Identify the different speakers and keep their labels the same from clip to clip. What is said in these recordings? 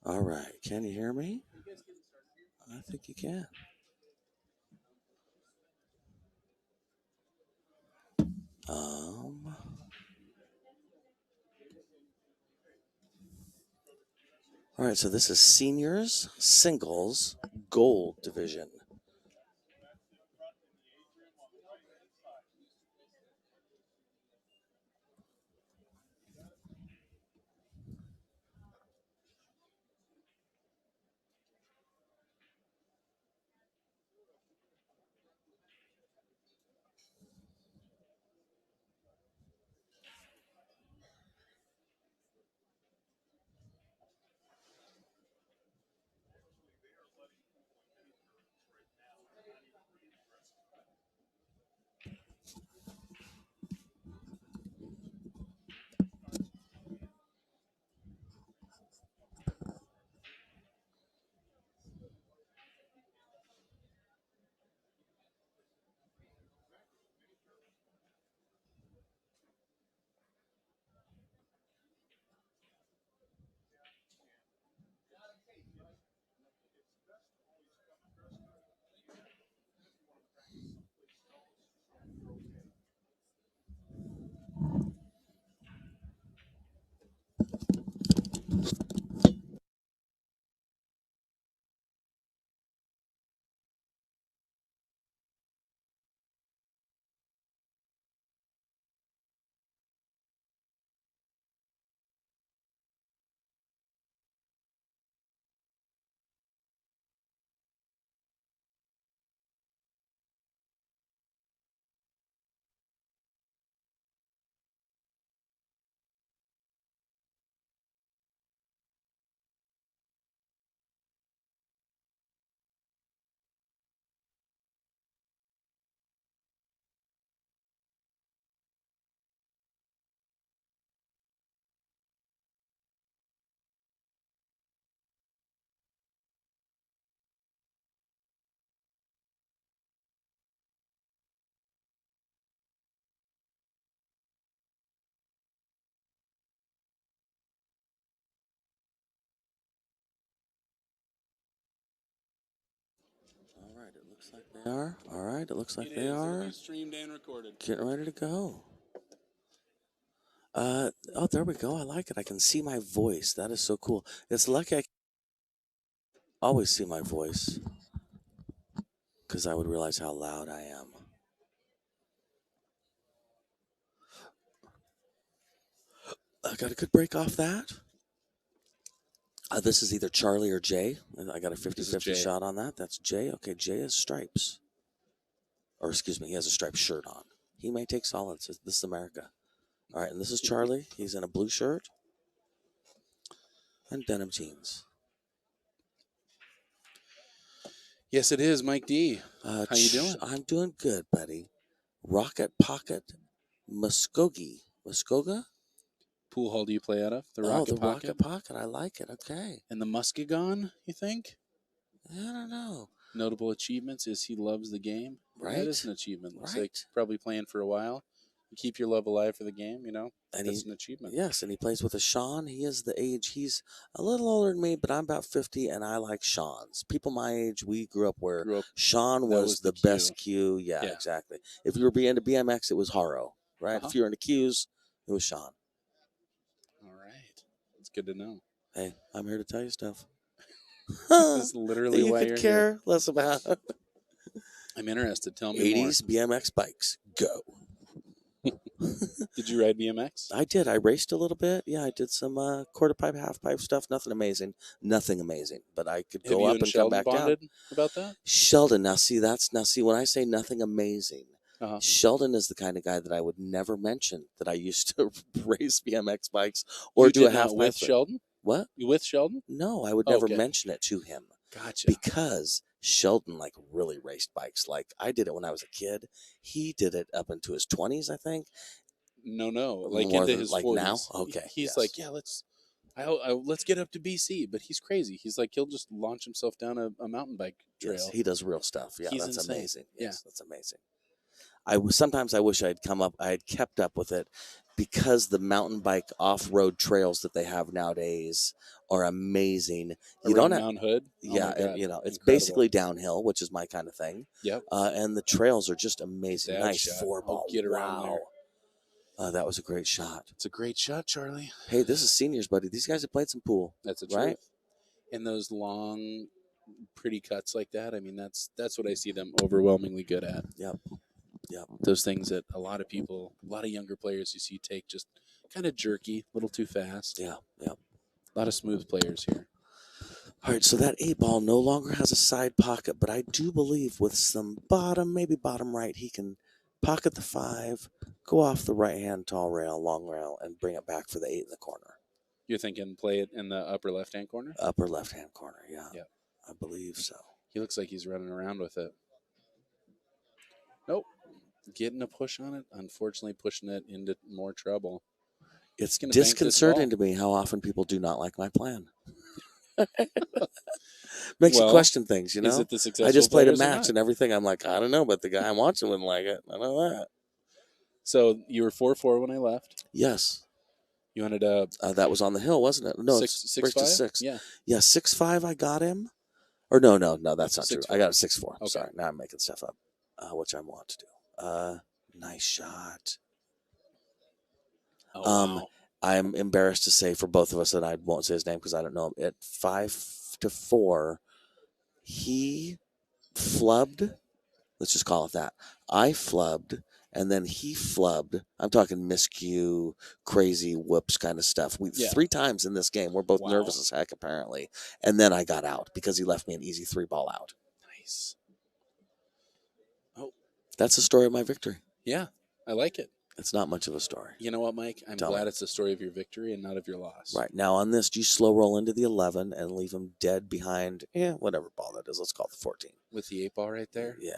Speaker 1: All right. Can you hear me? I think you can. Um, all right. So this is seniors singles gold division. All right. It looks like they are. All right. It looks like they are.
Speaker 2: Streamed and recorded.
Speaker 1: Getting ready to go. Oh, there we go. I like it. I can see my voice. That is so cool. It's lucky I always see my voice because I would realize how loud I am. I got a good break off that. This is either Charlie or Jay. I got a 50-50 shot on that. That's Jay. Okay, Jay has stripes. Or excuse me, he has a striped shirt on. He may take solids. This is America. All right, and this is Charlie. He's in a blue shirt and denim jeans.
Speaker 2: Yes, it is, Mike D. How you doing?
Speaker 1: I'm doing good, buddy. Rocket Pocket Muskogee.
Speaker 2: Pool hall do you play out of? The Rocket Pocket?
Speaker 1: Rocket Pocket. I like it. Okay.
Speaker 2: And the Muskegon, you think?
Speaker 1: I don't know.
Speaker 2: Notable achievements is he loves the game.
Speaker 1: Right.
Speaker 2: That is an achievement. Looks
Speaker 1: right.
Speaker 2: like probably playing for a while. You keep your love alive for the game, you know?
Speaker 1: And
Speaker 2: that's an achievement.
Speaker 1: Yes, and he plays with a Sean. He is the age. He's a little older than me, but I'm about 50, and I like Sean's. People my age, we grew up where Sean was the best cue. Yeah, exactly. If you were into BMX, it was Haro, right? If you were into cues, it was Sean.
Speaker 2: All right. It's good to know.
Speaker 1: Hey, I'm here to tell you stuff.
Speaker 2: That's literally why you're
Speaker 1: care
Speaker 2: here.
Speaker 1: less about.
Speaker 2: I'm interested. Tell me
Speaker 1: 80s BMX bikes. Go.
Speaker 2: Did you ride BMX?
Speaker 1: I did. I raced a little bit. Yeah, I did some quarter pipe, half pipe stuff. Nothing amazing. But I could go up and
Speaker 2: Sheldon
Speaker 1: come back
Speaker 2: bonded
Speaker 1: down.
Speaker 2: About that?
Speaker 1: Sheldon. Now see when I say nothing amazing, Sheldon is the kind of guy that I would never mention that I used to race BMX bikes or do a half pipe
Speaker 2: with Sheldon.
Speaker 1: What?
Speaker 2: You with Sheldon?
Speaker 1: No, I would never mention it to him.
Speaker 2: Gotcha.
Speaker 1: Because Sheldon really raced bikes. I did it when I was a kid. He did it up into his 20s, I think.
Speaker 2: No, into his 40s.
Speaker 1: Now. Okay,
Speaker 2: he's like, yeah, let's get up to BC, but he's crazy. He's like, he'll just launch himself down a mountain bike trail.
Speaker 1: Yes, he does real stuff. Yeah,
Speaker 2: he's
Speaker 1: that's
Speaker 2: insane.
Speaker 1: amazing. Yes, that's amazing. Sometimes I wish I had kept up with it, because the mountain bike off-road trails that they have nowadays are amazing. You don't
Speaker 2: Around
Speaker 1: have,
Speaker 2: Mount Hood. Oh
Speaker 1: yeah,
Speaker 2: my
Speaker 1: and
Speaker 2: God,
Speaker 1: it's
Speaker 2: incredible.
Speaker 1: basically downhill, which is my kind of thing.
Speaker 2: Yep.
Speaker 1: And the trails are just
Speaker 2: Get
Speaker 1: amazing.
Speaker 2: that
Speaker 1: Nice
Speaker 2: shot.
Speaker 1: 4-ball.
Speaker 2: Get around
Speaker 1: Wow. That was a great shot.
Speaker 2: It's a great shot, Charlie.
Speaker 1: Hey, this is seniors, buddy. These guys have played some pool.
Speaker 2: That's the
Speaker 1: right?
Speaker 2: truth. And those long, pretty cuts like that. I mean, that's what I see them overwhelmingly good at.
Speaker 1: Yep. Yep.
Speaker 2: Those things that a lot of younger players you see take just kind of jerky, a little too fast.
Speaker 1: Yeah. Yep.
Speaker 2: A lot of smooth players here.
Speaker 1: All right, so that 8-ball no longer has a side pocket, but I do believe with some maybe bottom right, he can pocket the 5, go off the right-hand tall rail, long rail, and bring it back for the 8 in the corner.
Speaker 2: You're thinking play it in the upper left-hand corner?
Speaker 1: Upper left-hand corner, yeah.
Speaker 2: Yep.
Speaker 1: I believe so.
Speaker 2: He looks like he's running around with it. Nope. Getting a push on it, unfortunately pushing it into more trouble.
Speaker 1: It's disconcerting to me how often people do not like my plan. Makes you question things,
Speaker 2: Is it the successful
Speaker 1: I just played a
Speaker 2: players or
Speaker 1: match
Speaker 2: not?
Speaker 1: and everything. I'm like, I don't know, but the guy I'm watching wouldn't like it. I know that.
Speaker 2: So you were 4-4 when I left?
Speaker 1: Yes.
Speaker 2: You ended up
Speaker 1: that was on the hill, wasn't it? No,
Speaker 2: 6-5?
Speaker 1: Yeah. Yeah, 6-5 I got him. Or no, that's not
Speaker 2: 6-4.
Speaker 1: true. I got a 6-4.
Speaker 2: Okay.
Speaker 1: Sorry, now I'm making stuff up, which I want to do. Nice shot.
Speaker 2: Oh, wow.
Speaker 1: I'm embarrassed to say for both of us that I won't say his name because I don't know him. At 5-4, he flubbed. Let's just call it that. I flubbed, and then he flubbed. I'm talking miscue, crazy whoops kind of stuff. 3 times in this game. We're both nervous as heck, apparently. And then I got out because he left me an easy 3-ball out.
Speaker 2: Nice. Oh.
Speaker 1: That's the story of my victory.
Speaker 2: Yeah, I like it.
Speaker 1: It's not much of a story.
Speaker 2: You know what, Mike? I'm glad it's the story of your victory and not of your loss.
Speaker 1: Right. Now, on this, do you slow roll into the 11 and leave him dead behind, whatever ball that is. Let's call it the 14.
Speaker 2: With the 8-ball right there?
Speaker 1: Yeah.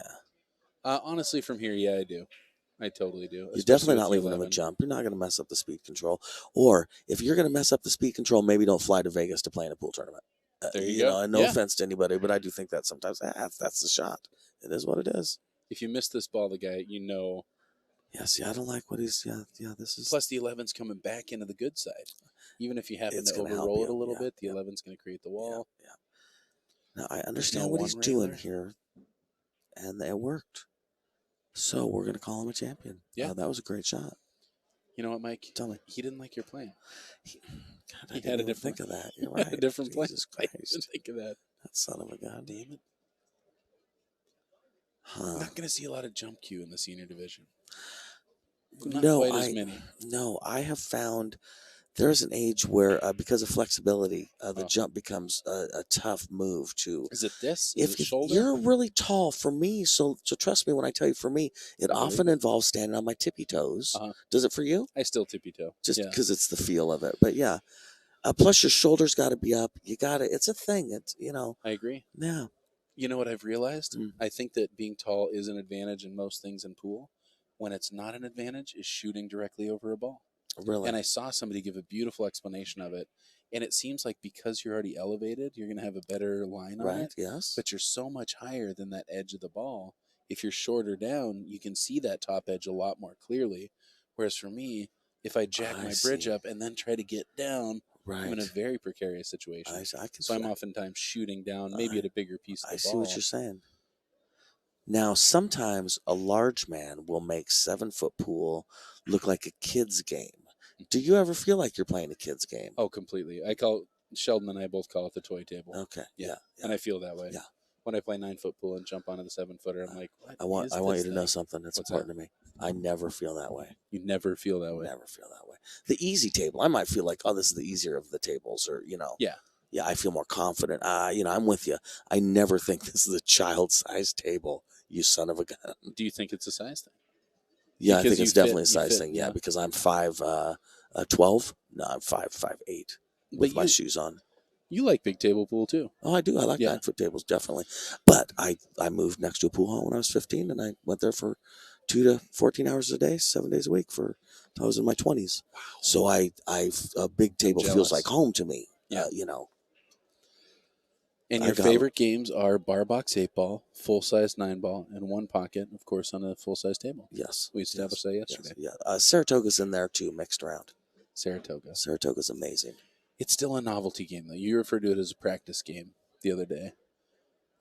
Speaker 2: Honestly, from here, yeah, I do. I totally do.
Speaker 1: You're definitely not leaving him a jump. You're not going to mess up the speed control. Or if you're going to mess up the speed control, maybe don't fly to Vegas to play in a pool tournament.
Speaker 2: There you go.
Speaker 1: And no offense to anybody, but I do think that sometimes that's the shot. It is what it is.
Speaker 2: If you miss this ball, the guy,
Speaker 1: Yeah, see, I don't like what he's. Yeah, this is.
Speaker 2: Plus, the 11's coming back into the good side. Even if you happen to overroll it a little bit, the 11's going to create the wall.
Speaker 1: Yeah. Now, I understand what he's doing here, and it worked. So we're going to call him a champion. Yeah. That was a great shot.
Speaker 2: You know what, Mike?
Speaker 1: Tell me.
Speaker 2: He didn't like your plan.
Speaker 1: He had a different think of that. You're right.
Speaker 2: A different plan.
Speaker 1: Jesus
Speaker 2: I
Speaker 1: Christ.
Speaker 2: didn't think of that.
Speaker 1: That son of a gun.
Speaker 2: Damn it.
Speaker 1: Huh.
Speaker 2: Not going to see a lot of jump cue in the senior division.
Speaker 1: Not
Speaker 2: quite as many.
Speaker 1: No, I have found there's an age where, because of flexibility, the jump becomes a tough move to.
Speaker 2: Is it this?
Speaker 1: If you're really tall, for me, so trust me when I tell you, for me, it often involves standing on my tippy toes. Does it for you?
Speaker 2: I still tippy toe.
Speaker 1: Just because it's the feel of it. But yeah. Plus your shoulders got to be up. You got to, it's a thing. It's,
Speaker 2: I agree.
Speaker 1: Yeah.
Speaker 2: You know what I've realized? I think that being tall is an advantage in most things in pool. When it's not an advantage is shooting directly over a ball.
Speaker 1: Really?
Speaker 2: And I saw somebody give a beautiful explanation of it. And it seems like because you're already elevated, you're going to have a better line on it.
Speaker 1: Yes.
Speaker 2: But you're so much higher than that edge of the ball. If you're shorter down, you can see that top edge a lot more clearly. Whereas for me, if I jack my bridge up and then try to get down, I'm in a very precarious situation. So I'm oftentimes shooting down, maybe at a bigger piece of the ball.
Speaker 1: I see what you're saying. Now, sometimes a large man will make 7-foot pool look like a kid's game. Do you ever feel like you're playing a kid's game?
Speaker 2: Oh, completely. Sheldon and I both call it the toy table.
Speaker 1: Okay. Yeah.
Speaker 2: And I feel that way.
Speaker 1: Yeah.
Speaker 2: When I play 9-foot pool and jump onto the 7-footer, I'm like, what
Speaker 1: I want you to know something that's important to me. I never feel that way.
Speaker 2: You never feel that way?
Speaker 1: Never feel that way. The easy table, I might feel like, oh, this is the easier of the tables, or,
Speaker 2: Yeah.
Speaker 1: Yeah, I feel more confident. I'm with you. I never think this is a child-sized table, you son of a gun.
Speaker 2: Do you think it's a size thing?
Speaker 1: Yeah, I think it's definitely a size thing. Yeah, because I'm 5'12". No, I'm 5'8" with my shoes on.
Speaker 2: You like big table pool too?
Speaker 1: Oh, I do. I like 9-foot tables, definitely. But I moved next to a pool hall when I was 15, and I went there for 2 to 14 hours a day, 7 days a week for until I was in my 20s. Wow. So a big table feels like home to me.
Speaker 2: Yeah. And your favorite games are bar box 8-ball, full size 9-ball, and 1 pocket, of course, on a full size table.
Speaker 1: Yes.
Speaker 2: We established that yesterday.
Speaker 1: Yes, yeah. Saratoga's in there too, mixed around.
Speaker 2: Saratoga's
Speaker 1: amazing.
Speaker 2: It's still a novelty game, though. You referred to it as a practice game the other day.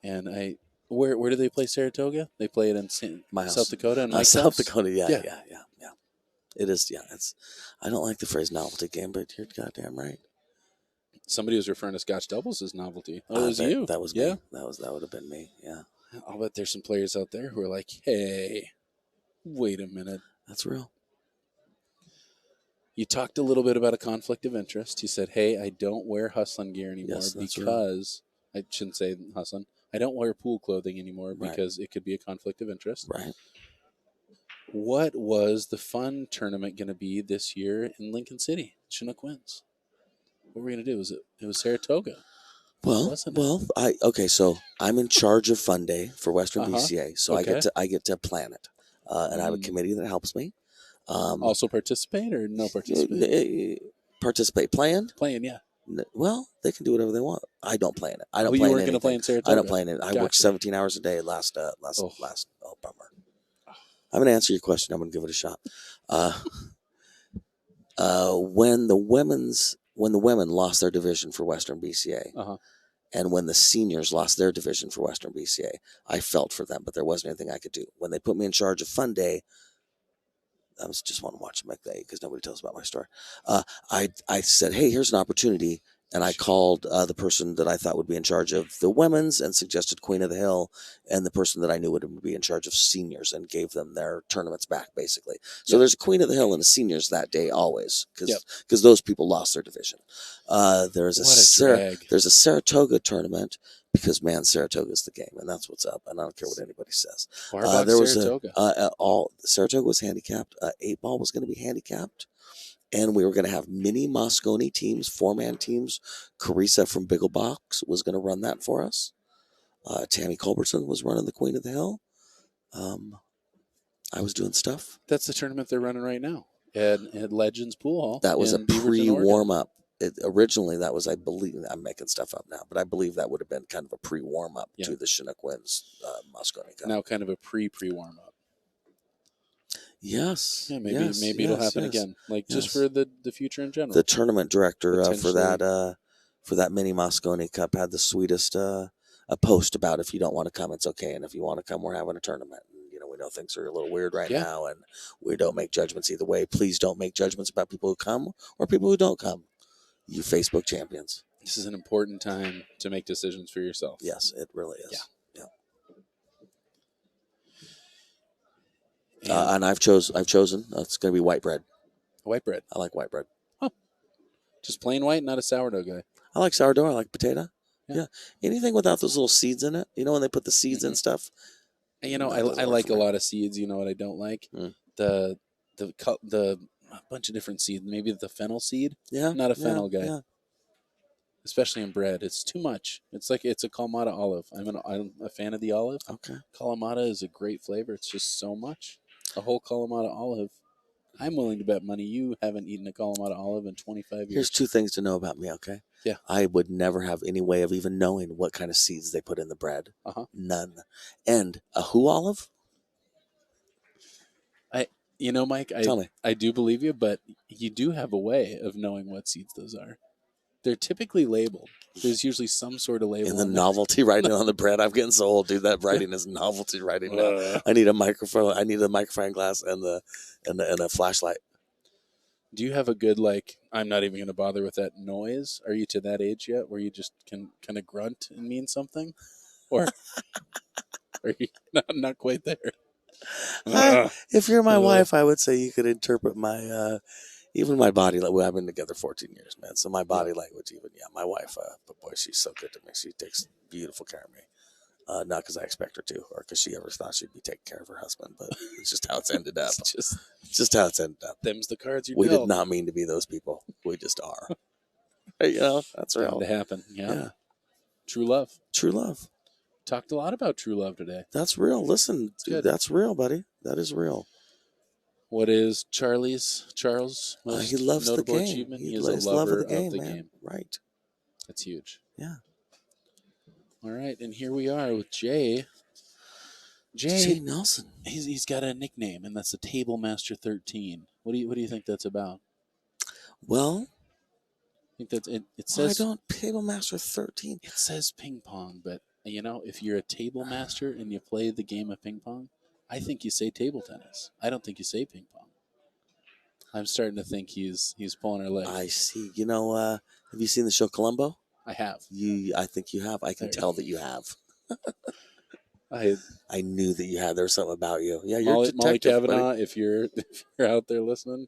Speaker 2: And where do they play Saratoga? They play it in South Dakota and Mike's
Speaker 1: South
Speaker 2: house?
Speaker 1: Dakota, yeah. It is, yeah. I don't like the phrase novelty game, but you're goddamn right.
Speaker 2: Somebody was referring to Scotch doubles as novelty. Oh, it was you.
Speaker 1: That was me. That would have been me. Yeah.
Speaker 2: I'll bet there's some players out there who are like, "Hey, wait a minute."
Speaker 1: That's real.
Speaker 2: You talked a little bit about a conflict of interest. You said, "Hey, I don't wear hustling gear anymore because I shouldn't say hustling. I don't wear pool clothing anymore because it could be a conflict of interest."
Speaker 1: Right.
Speaker 2: What was the fun tournament going to be this year in Lincoln City, Chinook Winds? What were we going to do? It was Saratoga.
Speaker 1: So I'm in charge of Fun Day for Western BCA, so I get to plan it, and I have a committee that helps me.
Speaker 2: Also participate or no participate?
Speaker 1: Participate. Plan,
Speaker 2: yeah.
Speaker 1: Well, they can do whatever they want. I don't plan it. I don't.
Speaker 2: You weren't going to play in Saratoga.
Speaker 1: I don't plan it. I worked 17 hours a day last. Oh, bummer. I'm going to answer your question. I'm going to give it a shot. When the women lost their division for Western BCA, and when the seniors lost their division for Western BCA, I felt for them, but there wasn't anything I could do. When they put me in charge of Fun Day, I was just want to watch them make that because nobody tells about my story. I said, hey, here's an opportunity. And I called the person that I thought would be in charge of the women's and suggested Queen of the Hill, and the person that I knew would be in charge of seniors, and gave them their tournaments back, basically. So there's a Queen of the Hill and a seniors that day always, because those people lost their division. There's a Saratoga tournament because, man, Saratoga's the game, and that's what's up. And I don't care what anybody says. There was Saratoga. Saratoga was handicapped. 8-ball was going to be handicapped. And we were going to have mini Moscone teams, 4-man teams. Carissa from Bigglebox was going to run that for us. Tammy Culbertson was running the Queen of the Hill. I was doing stuff.
Speaker 2: That's the tournament they're running right now at Legends Pool Hall.
Speaker 1: That was a pre-warm-up. Originally, that was, I believe, I'm making stuff up now, but I believe that would have been kind of a pre-warm-up to the Chinook Winds Moscone Cup.
Speaker 2: Now kind of a pre-warm-up.
Speaker 1: Yes.
Speaker 2: Yeah, maybe it'll happen again. Just for the future in general.
Speaker 1: The tournament director for that mini Moscone Cup had the sweetest a post about, if you don't want to come, it's okay, and if you want to come, we're having a tournament. And, we know things are a little weird right now, and we don't make judgments either way. Please don't make judgments about people who come or people who don't come. You Facebook champions.
Speaker 2: This is an important time to make decisions for yourself.
Speaker 1: Yes, it really is. Yeah. And I've chosen. It's going to be white bread.
Speaker 2: White bread.
Speaker 1: I like white bread.
Speaker 2: Oh, just plain white, not a sourdough guy.
Speaker 1: I like sourdough. I like potato. Yeah. Anything without those little seeds in it. When they put the seeds in stuff.
Speaker 2: I like a lot of seeds. You know what I don't like? The bunch of different seeds. Maybe the fennel seed.
Speaker 1: Yeah.
Speaker 2: Not a fennel guy.
Speaker 1: Yeah.
Speaker 2: Especially in bread, it's too much. It's like it's a Kalamata olive. I'm a fan of the olive.
Speaker 1: Okay.
Speaker 2: Kalamata is a great flavor. It's just so much. A whole Kalamata olive. I'm willing to bet money you haven't eaten a Kalamata olive in 25 years.
Speaker 1: Here's 2 things to know about me, okay?
Speaker 2: Yeah.
Speaker 1: I would never have any way of even knowing what kind of seeds they put in the bread. None. And a who olive?
Speaker 2: Mike,
Speaker 1: Tell me.
Speaker 2: I do believe you, but you do have a way of knowing what seeds those are. They're typifally labeled. There's usually some sort of label.
Speaker 1: And the novelty writing on the bread. I'm getting so old, dude. That writing is novelty writing now. I need a microphone. I need a magnifying glass and a flashlight.
Speaker 2: Do you have a good, I'm not even going to bother with that noise? Are you to that age yet where you just can kind of grunt and mean something? Or are you not quite there?
Speaker 1: If you're my wife, I would say you could interpret my... even my body, I've been together 14 years, man. So my body language, my wife, but boy, she's so good to me. She takes beautiful care of me. Not because I expect her to, or because she ever thought she'd be taking care of her husband, but it's just how it's ended up. It's just how it's ended up.
Speaker 2: Them's the cards you
Speaker 1: We
Speaker 2: dealt.
Speaker 1: did not mean to be those people. We just are. That's real.
Speaker 2: To happen. Yeah. True love.
Speaker 1: True love.
Speaker 2: Talked a lot about true love today.
Speaker 1: That's real. Listen, dude, that's real, buddy. That is real.
Speaker 2: What is Charles' most
Speaker 1: he loves
Speaker 2: notable
Speaker 1: the game.
Speaker 2: achievement?
Speaker 1: He
Speaker 2: is a lover of the game.
Speaker 1: Right.
Speaker 2: That's huge.
Speaker 1: Yeah.
Speaker 2: All right, and here we are with Jay.
Speaker 1: Jay Nelson.
Speaker 2: He's got a nickname, and that's the Table Master 13. What do you think that's about?
Speaker 1: Well,
Speaker 2: I think that it says.
Speaker 1: I don't Table Master 13.
Speaker 2: It says ping pong, but if you're a table master and you play the game of ping pong, I think you say table tennis. I don't think you say ping pong. I'm starting to think he's pulling our leg.
Speaker 1: I see. Have you seen the show Columbo?
Speaker 2: I have.
Speaker 1: I think you have. I can tell that you have.
Speaker 2: I
Speaker 1: knew that you had. There was something about you. Yeah, you're
Speaker 2: Molly Kavanaugh.
Speaker 1: buddy.
Speaker 2: If you're out there listening,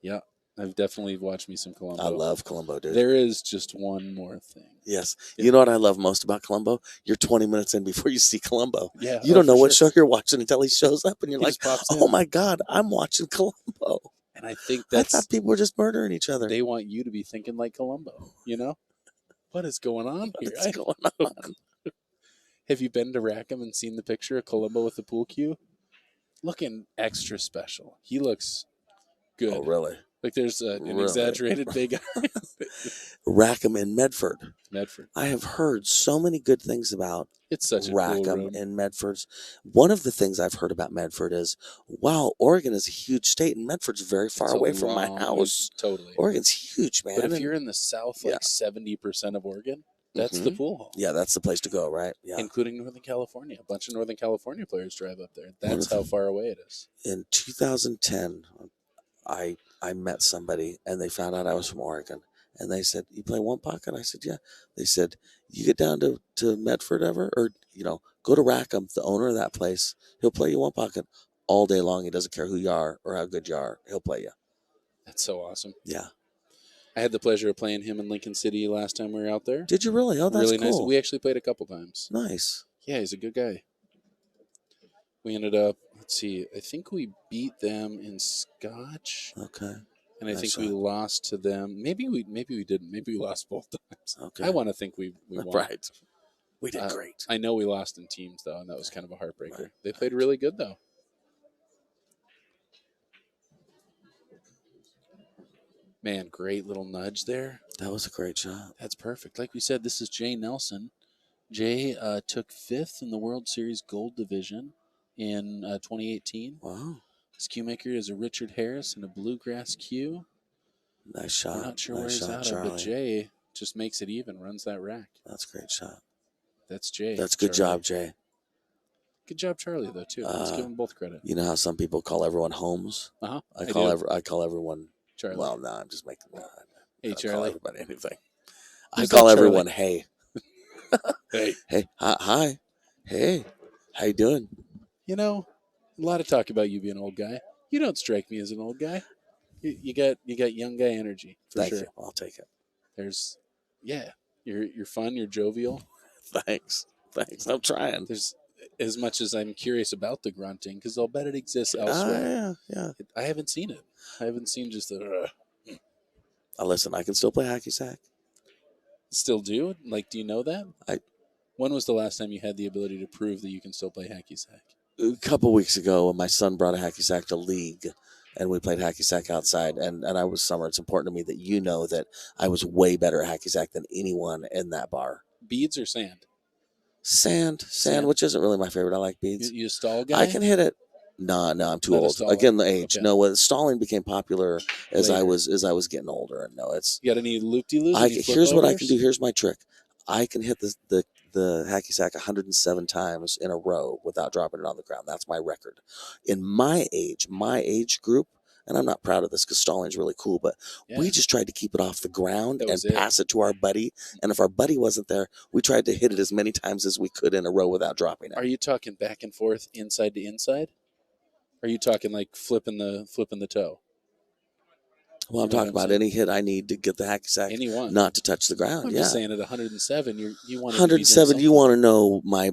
Speaker 2: yeah, I've definitely watched me some Columbo.
Speaker 1: I love Columbo, dude.
Speaker 2: There is just one more thing.
Speaker 1: Yes. Yeah. You know what I love most about Columbo? You're 20 minutes in before you see Columbo.
Speaker 2: Yeah.
Speaker 1: You don't know what show you're watching until he shows up, and you're like, "Oh my God, I'm watching Columbo."
Speaker 2: And I think
Speaker 1: I thought people were just murdering each other.
Speaker 2: They want you to be thinking like Columbo. What is going on here?
Speaker 1: What's going on?
Speaker 2: Have you been to Rackham and seen the picture of Columbo with the pool cue? Looking extra special. He looks good.
Speaker 1: Oh, really?
Speaker 2: Like there's an exaggerated big eye.
Speaker 1: Rackham in Medford.
Speaker 2: Medford.
Speaker 1: I have heard so many good things about
Speaker 2: it's such a
Speaker 1: Rackham
Speaker 2: cool room.
Speaker 1: and Medford's. One of the things I've heard about Medford is, wow, Oregon is a huge state, and Medford's very far away from my house.
Speaker 2: Totally.
Speaker 1: Oregon's huge, man.
Speaker 2: But if you're in the south, 70% of Oregon, that's the pool hall.
Speaker 1: Yeah, that's the place to go, right? Yeah.
Speaker 2: Including Northern California. A bunch of Northern California players drive up there. That's how far away it is.
Speaker 1: In 2010, I met somebody, and they found out I was from Oregon. And they said, "You play one pocket?" I said, "Yeah." They said, "You get down to Medford ever? Or, go to Rackham, the owner of that place. He'll play you one pocket all day long. He doesn't care who you are or how good you are. He'll play you."
Speaker 2: That's so awesome.
Speaker 1: Yeah.
Speaker 2: I had the pleasure of playing him in Lincoln City last time we were out there.
Speaker 1: Did you really? Oh, that's
Speaker 2: really
Speaker 1: cool.
Speaker 2: Nice. We actually played a couple times.
Speaker 1: Nice.
Speaker 2: Yeah, he's a good guy. We ended up, let's see, I think we beat them in Scotch.
Speaker 1: Okay.
Speaker 2: And I think we lost to them. Maybe we didn't. Maybe we lost both times.
Speaker 1: Okay.
Speaker 2: I want to think we won.
Speaker 1: Right. We did great.
Speaker 2: I know we lost in teams, though, and that was kind of a heartbreaker. Right. They played really good, though. Man, great little nudge there.
Speaker 1: That was a great shot.
Speaker 2: That's perfect. Like we said, this is Jay Nelson. Jay took 5th in the World Series Gold Division in 2018.
Speaker 1: Wow.
Speaker 2: His cue maker is a Richard Harris and a Bluegrass cue.
Speaker 1: Nice shot.
Speaker 2: I'm not sure where he's out of, but Jay just makes it even, runs that rack.
Speaker 1: That's a great shot.
Speaker 2: That's Jay.
Speaker 1: That's good job, Jay.
Speaker 2: Good job, Charlie, though, too. Let's give them both credit.
Speaker 1: You know how some people call everyone Holmes?
Speaker 2: Uh-huh.
Speaker 1: I call everyone
Speaker 2: Charlie.
Speaker 1: Well, no, I'm just making
Speaker 2: hey, Charlie.
Speaker 1: Call everybody anything. I call everyone hey.
Speaker 2: Hey.
Speaker 1: Hey. Hi. Hey. How you doing?
Speaker 2: A lot of talk about you being an old guy. You don't strike me as an old guy. You got young guy energy.
Speaker 1: Thank you. I'll take it.
Speaker 2: You're fun. You're jovial.
Speaker 1: Thanks. I'm trying.
Speaker 2: There's as much as I'm curious about the grunting, because I'll bet it exists elsewhere.
Speaker 1: Yeah.
Speaker 2: I haven't seen it. I haven't seen just the.
Speaker 1: Listen, I can still play hacky sack.
Speaker 2: Still do? Like, do you know that? When was the last time you had the ability to prove that you can still play hacky sack?
Speaker 1: A couple weeks ago, when my son brought a hacky sack to league, and we played hacky sack outside, and I was Summer. It's important to me that you know that I was way better at hacky sack than anyone in that bar.
Speaker 2: Beads or sand?
Speaker 1: Sand, which isn't really my favorite. I like beads.
Speaker 2: You a stall guy?
Speaker 1: I can hit it. No, I'm too old. Again, the age. Okay. No, stalling became popular as I was getting older. And no, it's.
Speaker 2: You got any loop-de-loops?
Speaker 1: Here's what I can do. Here's my trick. I can hit the hacky sack 107 times in a row without dropping it on the ground. That's my record. In my age group, and I'm not proud of this because stalling is really cool, but we just tried to keep it off the ground and pass it to our buddy. And if our buddy wasn't there, we tried to hit it as many times as we could in a row without dropping it.
Speaker 2: Are you talking back and forth, inside to inside? Are you talking like flipping the toe?
Speaker 1: Well, I'm talking about any hit I need to get the hacky sack not to touch the ground.
Speaker 2: I'm just saying at 107, you want
Speaker 1: 107. You want to know my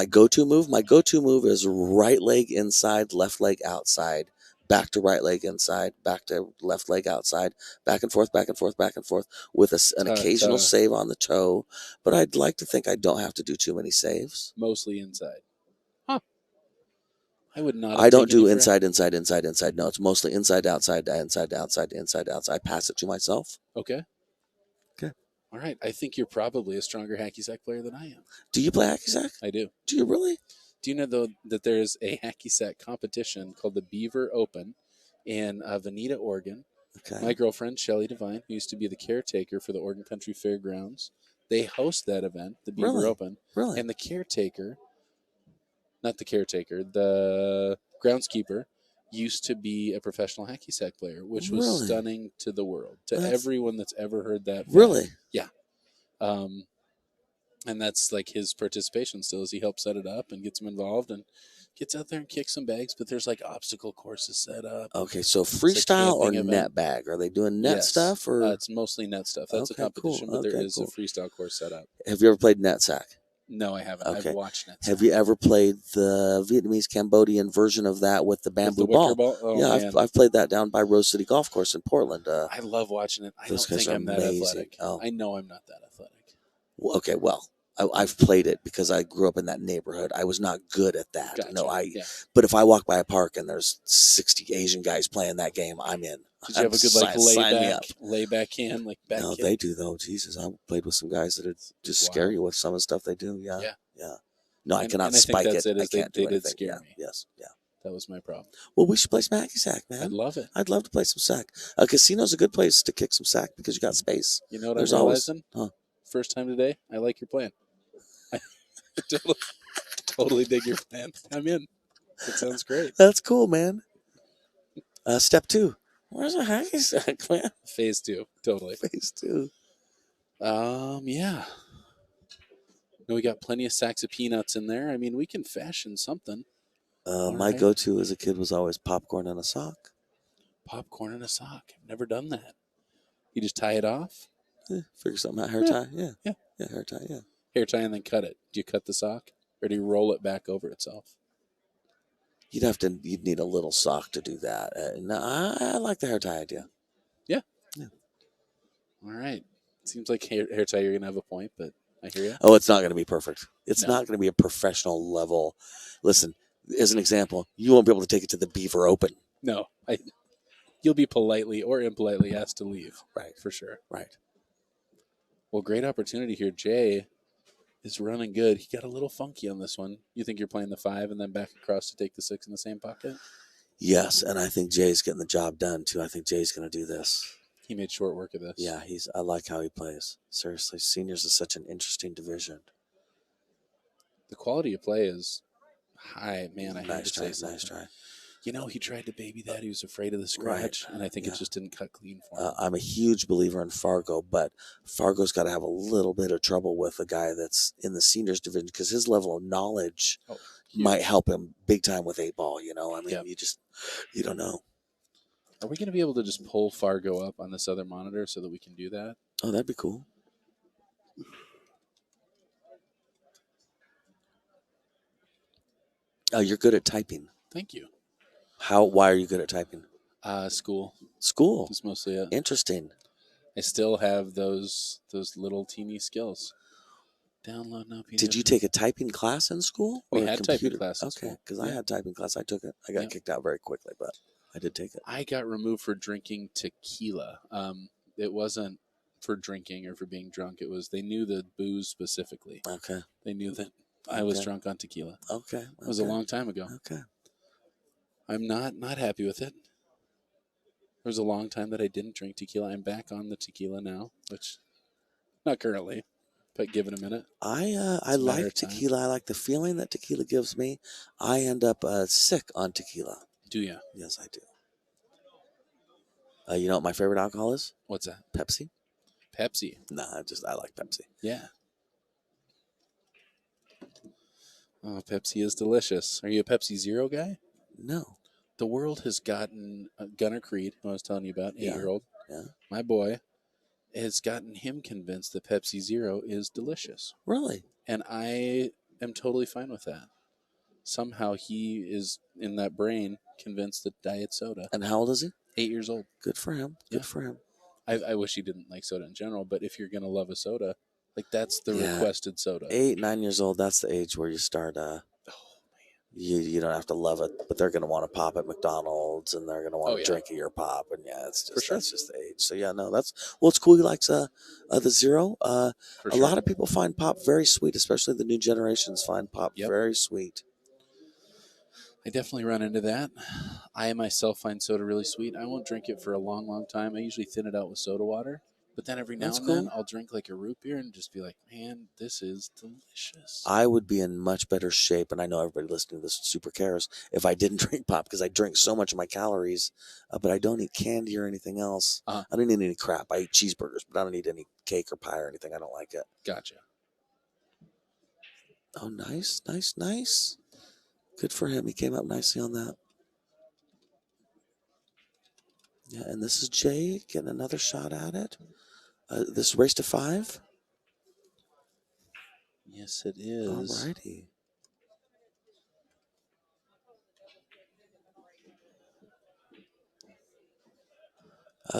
Speaker 1: go-to move? My go-to move is right leg inside, left leg outside. Back to right leg inside, back to left leg outside, back and forth, with an occasional save on the toe. But I'd like to think I don't have to do too many saves.
Speaker 2: Mostly inside. Huh. I would not.
Speaker 1: I don't do inside. No, it's mostly inside, outside. I pass it to myself.
Speaker 2: Okay. All right. I think you're probably a stronger hacky sack player than I am.
Speaker 1: Do you play hacky sack?
Speaker 2: I do.
Speaker 1: Do you really?
Speaker 2: Do you know, though, that there's a hacky sack competition called the Beaver Open in Veneta, Oregon?
Speaker 1: Okay.
Speaker 2: My girlfriend, Shelly Devine, who used to be the caretaker for the Oregon Country Fairgrounds, they host that event, the Beaver Open.
Speaker 1: Really?
Speaker 2: And the caretaker, not the caretaker, the groundskeeper, used to be a professional hacky sack player, which was stunning to the world, to everyone that's ever heard that fact.
Speaker 1: Really?
Speaker 2: Yeah. And that's like his participation still, is he helps set it up and gets him involved and gets out there and kicks some bags, but there's like obstacle courses set up.
Speaker 1: Okay, so freestyle or net bag? Are they doing net stuff or?
Speaker 2: It's mostly net stuff. That's a competition, but there is a freestyle course set up.
Speaker 1: Have you ever played net sack?
Speaker 2: No, I haven't.
Speaker 1: Okay.
Speaker 2: I've watched net sack.
Speaker 1: Have you ever played the Vietnamese Cambodian version of that with the bamboo ball?
Speaker 2: Oh,
Speaker 1: yeah, I've played that down by Rose City Golf Course in Portland.
Speaker 2: I love watching it. I don't think I'm that athletic. Oh. I know I'm not that athletic.
Speaker 1: Well, okay, well, I've played it because I grew up in that neighborhood. I was not good at that.
Speaker 2: Gotcha.
Speaker 1: No, But if I walk by a park and there's 60 Asian guys playing that game, I'm in.
Speaker 2: Did you have a good lay back hand, like back?
Speaker 1: No, they do though. Jesus, I played with some guys that are just scare you with some of the stuff they do. Yeah. No, I cannot spike it. I can't do anything.
Speaker 2: Did scare me.
Speaker 1: Yes, yeah.
Speaker 2: That was my problem.
Speaker 1: Well, we should play some hacky sack, man.
Speaker 2: I'd love it.
Speaker 1: I'd love to play some sack. A casino's a good place to kick some sack because you got space.
Speaker 2: You know what I'm realizing? First time today, I like your plan. I totally dig your plan. I'm in. It sounds great.
Speaker 1: That's cool, man. Step 2. Where's a hacky sack, man?
Speaker 2: Phase 2. Totally.
Speaker 1: Phase 2.
Speaker 2: Yeah. No, we got plenty of sacks of peanuts in there. I mean, we can fashion something.
Speaker 1: My go-to as a kid was always popcorn in a sock.
Speaker 2: Popcorn in a sock. I've never done that. You just tie it off?
Speaker 1: Figure something out. Hair tie? Yeah, hair tie, yeah.
Speaker 2: Hair tie and then cut it. Do you cut the sock? Or do you roll it back over itself?
Speaker 1: You'd need a little sock to do that. No, I like the hair tie idea.
Speaker 2: Yeah. All right. Seems like hair tie you're going to have a point, but I hear you.
Speaker 1: Oh, it's not going to be perfect. It's not going to be a professional level. Listen, as an example, you won't be able to take it to the Beaver Open.
Speaker 2: No. You'll be politely or impolitely asked to leave.
Speaker 1: Right.
Speaker 2: For sure.
Speaker 1: Right.
Speaker 2: Well, great opportunity here. Jay is running good. He got a little funky on this one. You think you're playing the 5 and then back across to take the 6 in the same pocket?
Speaker 1: Yes, and I think Jay's getting the job done, too. I think Jay's going to do this.
Speaker 2: He made short work of this.
Speaker 1: Yeah, I like how he plays. Seriously, seniors is such an interesting division.
Speaker 2: The quality of play is high. Man, I hate to say something.
Speaker 1: Nice try.
Speaker 2: You know, he tried to baby that. He was afraid of the scratch, and I think it just didn't cut clean for him.
Speaker 1: I'm a huge believer in Fargo, but Fargo's got to have a little bit of trouble with a guy that's in the seniors division because his level of knowledge might help him big time with 8-ball. You know, I mean, you don't know.
Speaker 2: Are we going to be able to just pull Fargo up on this other monitor so that we can do that?
Speaker 1: Oh, that'd be cool. Oh, you're good at typing.
Speaker 2: Thank you.
Speaker 1: Why are you good at typing?
Speaker 2: School.
Speaker 1: School.
Speaker 2: That's mostly it.
Speaker 1: Interesting.
Speaker 2: I still have those little teeny skills. Download now. PDF.
Speaker 1: Did you take a typing class in school?
Speaker 2: We had typing class in
Speaker 1: school. Okay, because I had typing class. I took it. I got kicked out very quickly, but I did take it.
Speaker 2: I got removed for drinking tequila. It wasn't for drinking or for being drunk. It was they knew the booze specifically.
Speaker 1: Okay.
Speaker 2: They knew that I was drunk on tequila.
Speaker 1: Okay.
Speaker 2: It was a long time ago.
Speaker 1: Okay.
Speaker 2: I'm not happy with it. There was a long time that I didn't drink tequila. I'm back on the tequila now, which not currently, but give it a minute.
Speaker 1: I like tequila. I like the feeling that tequila gives me. I end up sick on tequila.
Speaker 2: Do you?
Speaker 1: Yes, I do. You know what my favorite alcohol is?
Speaker 2: What's that?
Speaker 1: Pepsi.
Speaker 2: Pepsi.
Speaker 1: Nah, I like Pepsi.
Speaker 2: Yeah. Oh, Pepsi is delicious. Are you a Pepsi Zero guy?
Speaker 1: No.
Speaker 2: The world has gotten Gunnar Creed, who I was telling you about, 8-year-old.
Speaker 1: Yeah.
Speaker 2: My boy has gotten him convinced that Pepsi Zero is delicious.
Speaker 1: Really?
Speaker 2: And I am totally fine with that. Somehow he is, in that brain, convinced that diet soda.
Speaker 1: And how old is he?
Speaker 2: 8 years old.
Speaker 1: Good for him. Good for him.
Speaker 2: I wish he didn't like soda in general, but if you're going to love a soda, like that's the requested soda.
Speaker 1: 8, 9 years old, that's the age where you start.
Speaker 2: Oh, man.
Speaker 1: You don't have to love it, but they're going to want to pop at McDonald's and they're going to want to drink your pop, and it's just that's just the age. So yeah, no, it's cool. He likes the zero. A lot of people find pop very sweet, especially the new generations find pop very sweet.
Speaker 2: I definitely run into that. I myself find soda really sweet. I won't drink it for a long, long time. I usually thin it out with soda water. But then every now and then I'll drink like a root beer and just be like, man, this is delicious.
Speaker 1: I would be in much better shape, and I know everybody listening to this super cares, if I didn't drink pop, because I drink so much of my calories, but I don't eat candy or anything else. I don't eat any crap. I eat cheeseburgers, but I don't eat any cake or pie or anything. I don't like it.
Speaker 2: Gotcha.
Speaker 1: Oh, nice, nice, nice. Good for him. He came up nicely on that. Yeah, and this is Jay getting another shot at it. This race to 5?
Speaker 2: Yes, it is.
Speaker 1: All righty.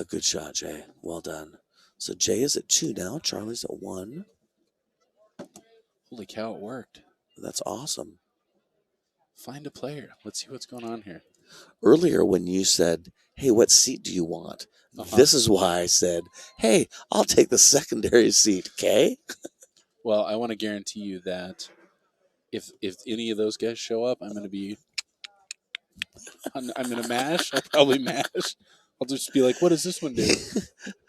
Speaker 1: Good shot, Jay. Well done. So Jay is at 2 now. Charlie's at 1.
Speaker 2: Holy cow, it worked.
Speaker 1: That's awesome.
Speaker 2: Find a player. Let's see what's going on here.
Speaker 1: Earlier when you said, hey, what seat do you want? This is why I said, hey, I'll take the secondary seat, okay?
Speaker 2: Well, I want to guarantee you that if any of those guys show up, I'm going to be... I'm going to mash. I'll probably mash. I'll just be like, what does this one do?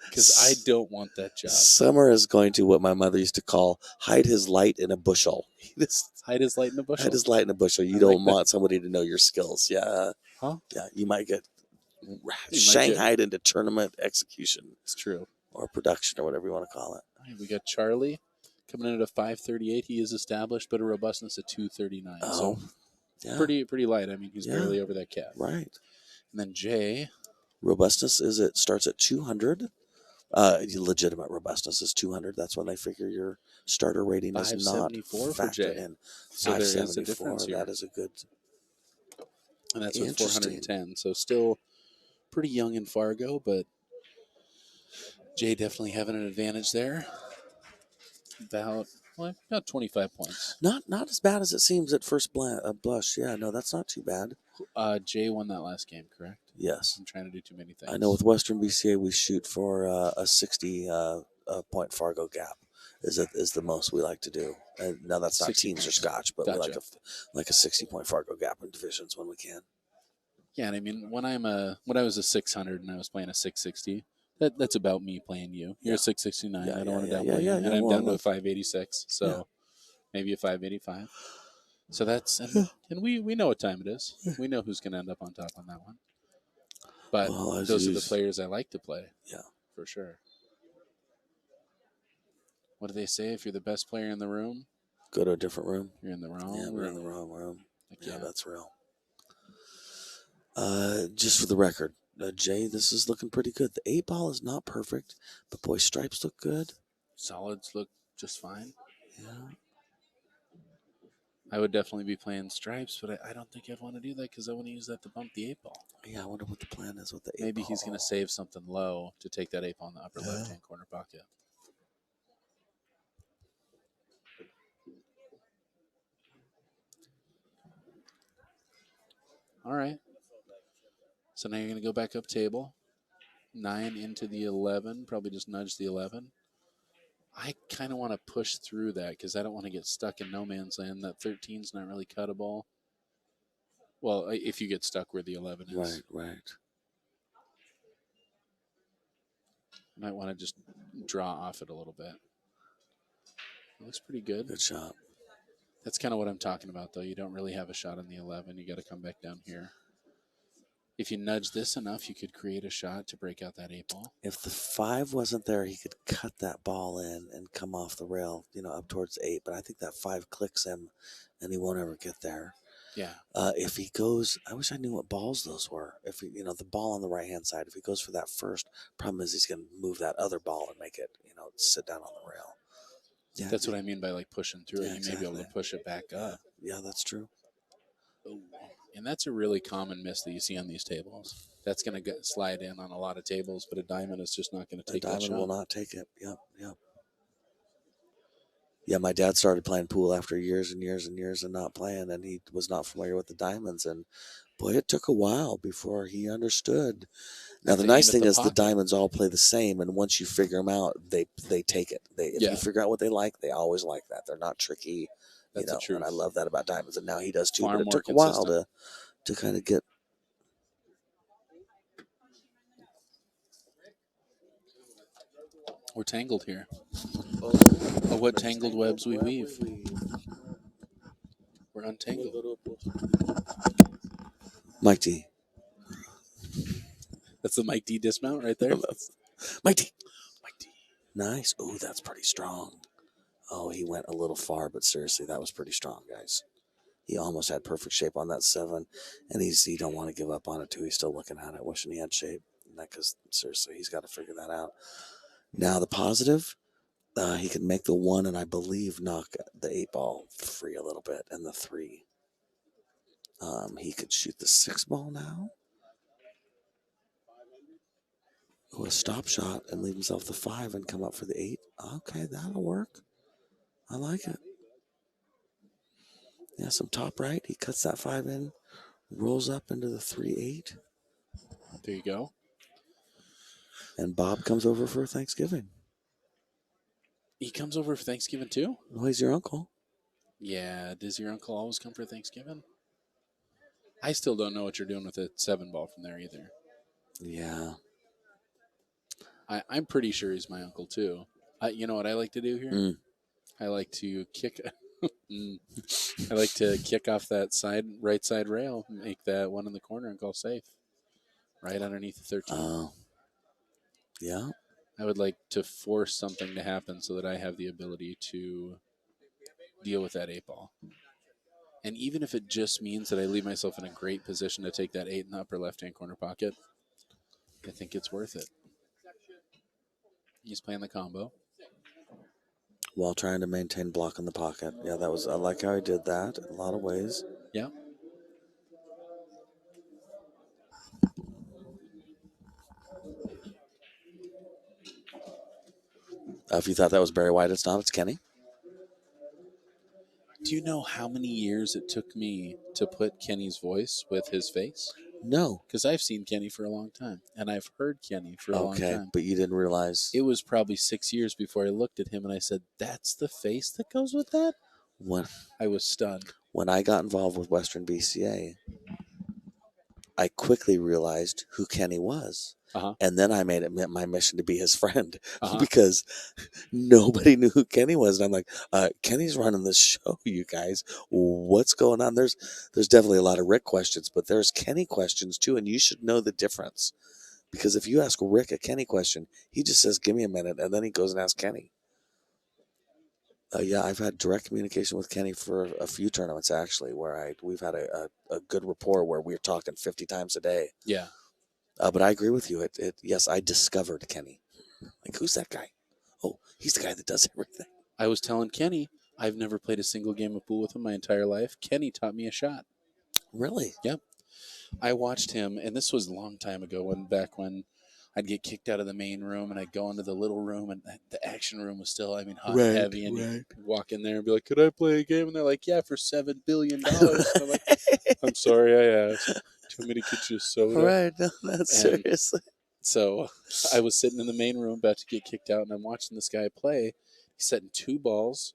Speaker 2: Because I don't want that job.
Speaker 1: Summer is going to what my mother used to call hide his light in a bushel.
Speaker 2: Hide his light in a bushel?
Speaker 1: Hide his light in a bushel. You don't want somebody to know your skills. Yeah.
Speaker 2: Huh?
Speaker 1: Yeah, you might get shanghaied into tournament execution.
Speaker 2: It's true.
Speaker 1: Or production or whatever you want to call it.
Speaker 2: We got Charlie coming in at a 538. He is established, but a robustness at 239.
Speaker 1: Oh,
Speaker 2: so
Speaker 1: yeah.
Speaker 2: pretty light. I mean, he's barely over that cap.
Speaker 1: Right.
Speaker 2: And then Jay.
Speaker 1: Robustness starts at 200. Legitimate robustness is 200. That's when they figure your starter rating is not factored in.
Speaker 2: So there is a difference here.
Speaker 1: That is a good.
Speaker 2: And that's with 410. So still pretty young in Fargo, but Jay definitely having an advantage there. About 25 points.
Speaker 1: Not as bad as it seems at first blush. Yeah, no, that's not too bad.
Speaker 2: Jay won that last game, correct?
Speaker 1: Yes.
Speaker 2: I'm trying to do too many things.
Speaker 1: I know with Western BCA we shoot for a 60 point Fargo gap is the most we like to do. And now that's not teams or scotch, but we like a 60 point Fargo gap in divisions when we can.
Speaker 2: Yeah, and I mean when I was a 600 and I was playing a 660. That's about me playing you. You're a 669. I don't want to downplay you. And I'm down to a 586. So maybe a 585. So that's and we know what time it is. We know who's going to end up on top on that one. But those are the players I like to play.
Speaker 1: Yeah,
Speaker 2: for sure. What do they say? If you're the best player in the room,
Speaker 1: go to a different room.
Speaker 2: You're in the wrong room.
Speaker 1: Yeah, we're in the wrong room. Yeah, that's real. Just for the record, Jay, this is looking pretty good. The 8 ball is not perfect, but boy, stripes look good.
Speaker 2: Solids look just fine.
Speaker 1: Yeah.
Speaker 2: I would definitely be playing stripes, but I don't think I'd want to do that because I want to use that to bump the 8 ball.
Speaker 1: Yeah, I wonder what the plan is with the 8 ball.
Speaker 2: Maybe he's going to save something low to take that 8 ball in the upper left-hand corner pocket. All right. So now you're going to go back up table. 9 into the 11. Probably just nudge the 11. I kind of want to push through that because I don't want to get stuck in no man's land. That 13's not really cuttable. Well, if you get stuck where the 11 is.
Speaker 1: Right.
Speaker 2: I might want to just draw off it a little bit. It looks pretty good.
Speaker 1: Good shot.
Speaker 2: That's kind of what I'm talking about, though. You don't really have a shot on the 11. You got to come back down here. If you nudge this enough, you could create a shot to break out that 8 ball.
Speaker 1: If the 5 wasn't there, he could cut that ball in and come off the rail, up towards 8. But I think that 5 clicks him, and he won't ever get there.
Speaker 2: Yeah.
Speaker 1: If he goes, I wish I knew what balls those were. If the ball on the right-hand side, if he goes for that first, problem is he's going to move that other ball and make it, sit down on the rail.
Speaker 2: Yeah, that's what I mean by pushing through it. You may be able to push it back up.
Speaker 1: Yeah, that's true.
Speaker 2: Ooh. And that's a really common miss that you see on these tables. That's going to slide in on a lot of tables, but a diamond is just not going to take that shot.
Speaker 1: A diamond will not take it. Yep. Yeah, my dad started playing pool after years and years and years of not playing, and he was not familiar with the diamonds. And boy, it took a while before he understood. Now
Speaker 2: Have
Speaker 1: the
Speaker 2: to aim
Speaker 1: nice
Speaker 2: at
Speaker 1: thing
Speaker 2: the
Speaker 1: is the
Speaker 2: pocket.
Speaker 1: diamonds all play the same, and once you figure them out, they take it. If you
Speaker 2: Yeah,
Speaker 1: figure out what they like, they always like that. They're not tricky,
Speaker 2: that's the
Speaker 1: And I
Speaker 2: truth.
Speaker 1: love that about diamonds. And now he does too.
Speaker 2: Far
Speaker 1: But it
Speaker 2: more
Speaker 1: took a while
Speaker 2: consistent.
Speaker 1: to kind of get.
Speaker 2: We're tangled here.
Speaker 1: Oh,
Speaker 2: What tangled webs we weave. We're untangled.
Speaker 1: Mike D.
Speaker 2: That's the Mike D dismount right there.
Speaker 1: Mike D.
Speaker 2: Mike D.
Speaker 1: Nice. Oh, that's pretty strong. Oh, he went a little far, but seriously, that was pretty strong, guys. He almost had perfect shape on that 7, and he don't want to give up on it too. He's still looking at it, wishing he had shape. Because seriously, he's got to figure that out. Now the positive, he can make the 1 and I believe knock the 8 ball free a little bit, and the 3. He could shoot the 6 ball now. Oh, a stop shot and leave himself the 5 and come up for the 8. Okay, that'll work. I like it. Yeah, some top right. He cuts that 5 in, rolls up into the 3-8.
Speaker 2: There you go.
Speaker 1: And Bob comes over for Thanksgiving.
Speaker 2: He comes over for Thanksgiving too?
Speaker 1: Well, he's your uncle.
Speaker 2: Yeah, does your uncle always come for Thanksgiving? I still don't know what you're doing with a 7 ball from there either.
Speaker 1: Yeah.
Speaker 2: I'm pretty sure he's my uncle too. You know what I like to do here? I like to kick. I like to kick off that right side rail, make that one in the corner, and go safe, right underneath the 13.
Speaker 1: Yeah.
Speaker 2: I would like to force something to happen so that I have the ability to deal with that 8 ball. And even if it just means that I leave myself in a great position to take that 8 in the upper left-hand corner pocket, I think it's worth it. He's playing the combo.
Speaker 1: While trying to maintain block in the pocket. Yeah, I like how he did that in a lot of ways.
Speaker 2: Yeah.
Speaker 1: If you thought that was Barry White, it's not. It's Kenny.
Speaker 2: Do you know how many years it took me to put Kenny's voice with his face?
Speaker 1: No.
Speaker 2: Because I've seen Kenny for a long time, and I've heard Kenny for a long time.
Speaker 1: But you didn't realize.
Speaker 2: It was probably 6 years before I looked at him and I said, "That's the face that goes with that?" I was stunned.
Speaker 1: When I got involved with Western BCA, I quickly realized who Kenny was. And then I made it my mission to be his friend because nobody knew who Kenny was. And I'm like, Kenny's running this show, you guys. What's going on? There's definitely a lot of Rick questions, but there's Kenny questions too. And you should know the difference. Because if you ask Rick a Kenny question, he just says, "Give me a minute," and then he goes and asks Kenny. Yeah, I've had direct communication with Kenny for a few tournaments actually, where we've had a good rapport where we're talking 50 times a day.
Speaker 2: Yeah.
Speaker 1: But I agree with you. Yes, I discovered Kenny. Like, who's that guy? Oh, he's the guy that does everything.
Speaker 2: I was telling Kenny, I've never played a single game of pool with him my entire life. Kenny taught me a shot.
Speaker 1: Really?
Speaker 2: Yep. I watched him, and this was a long time ago, back when I'd get kicked out of the main room and I'd go into the little room, and the action room was still, hot and heavy, and you'd walk in there and be like, "Could I play a game?" And they're like, "Yeah, for $7 billion." I'm like, "I'm sorry I asked. Do you want me to get you a soda?"
Speaker 1: Right, no, that's seriously.
Speaker 2: So I was sitting in the main room about to get kicked out, and I'm watching this guy play. He's setting 2 balls,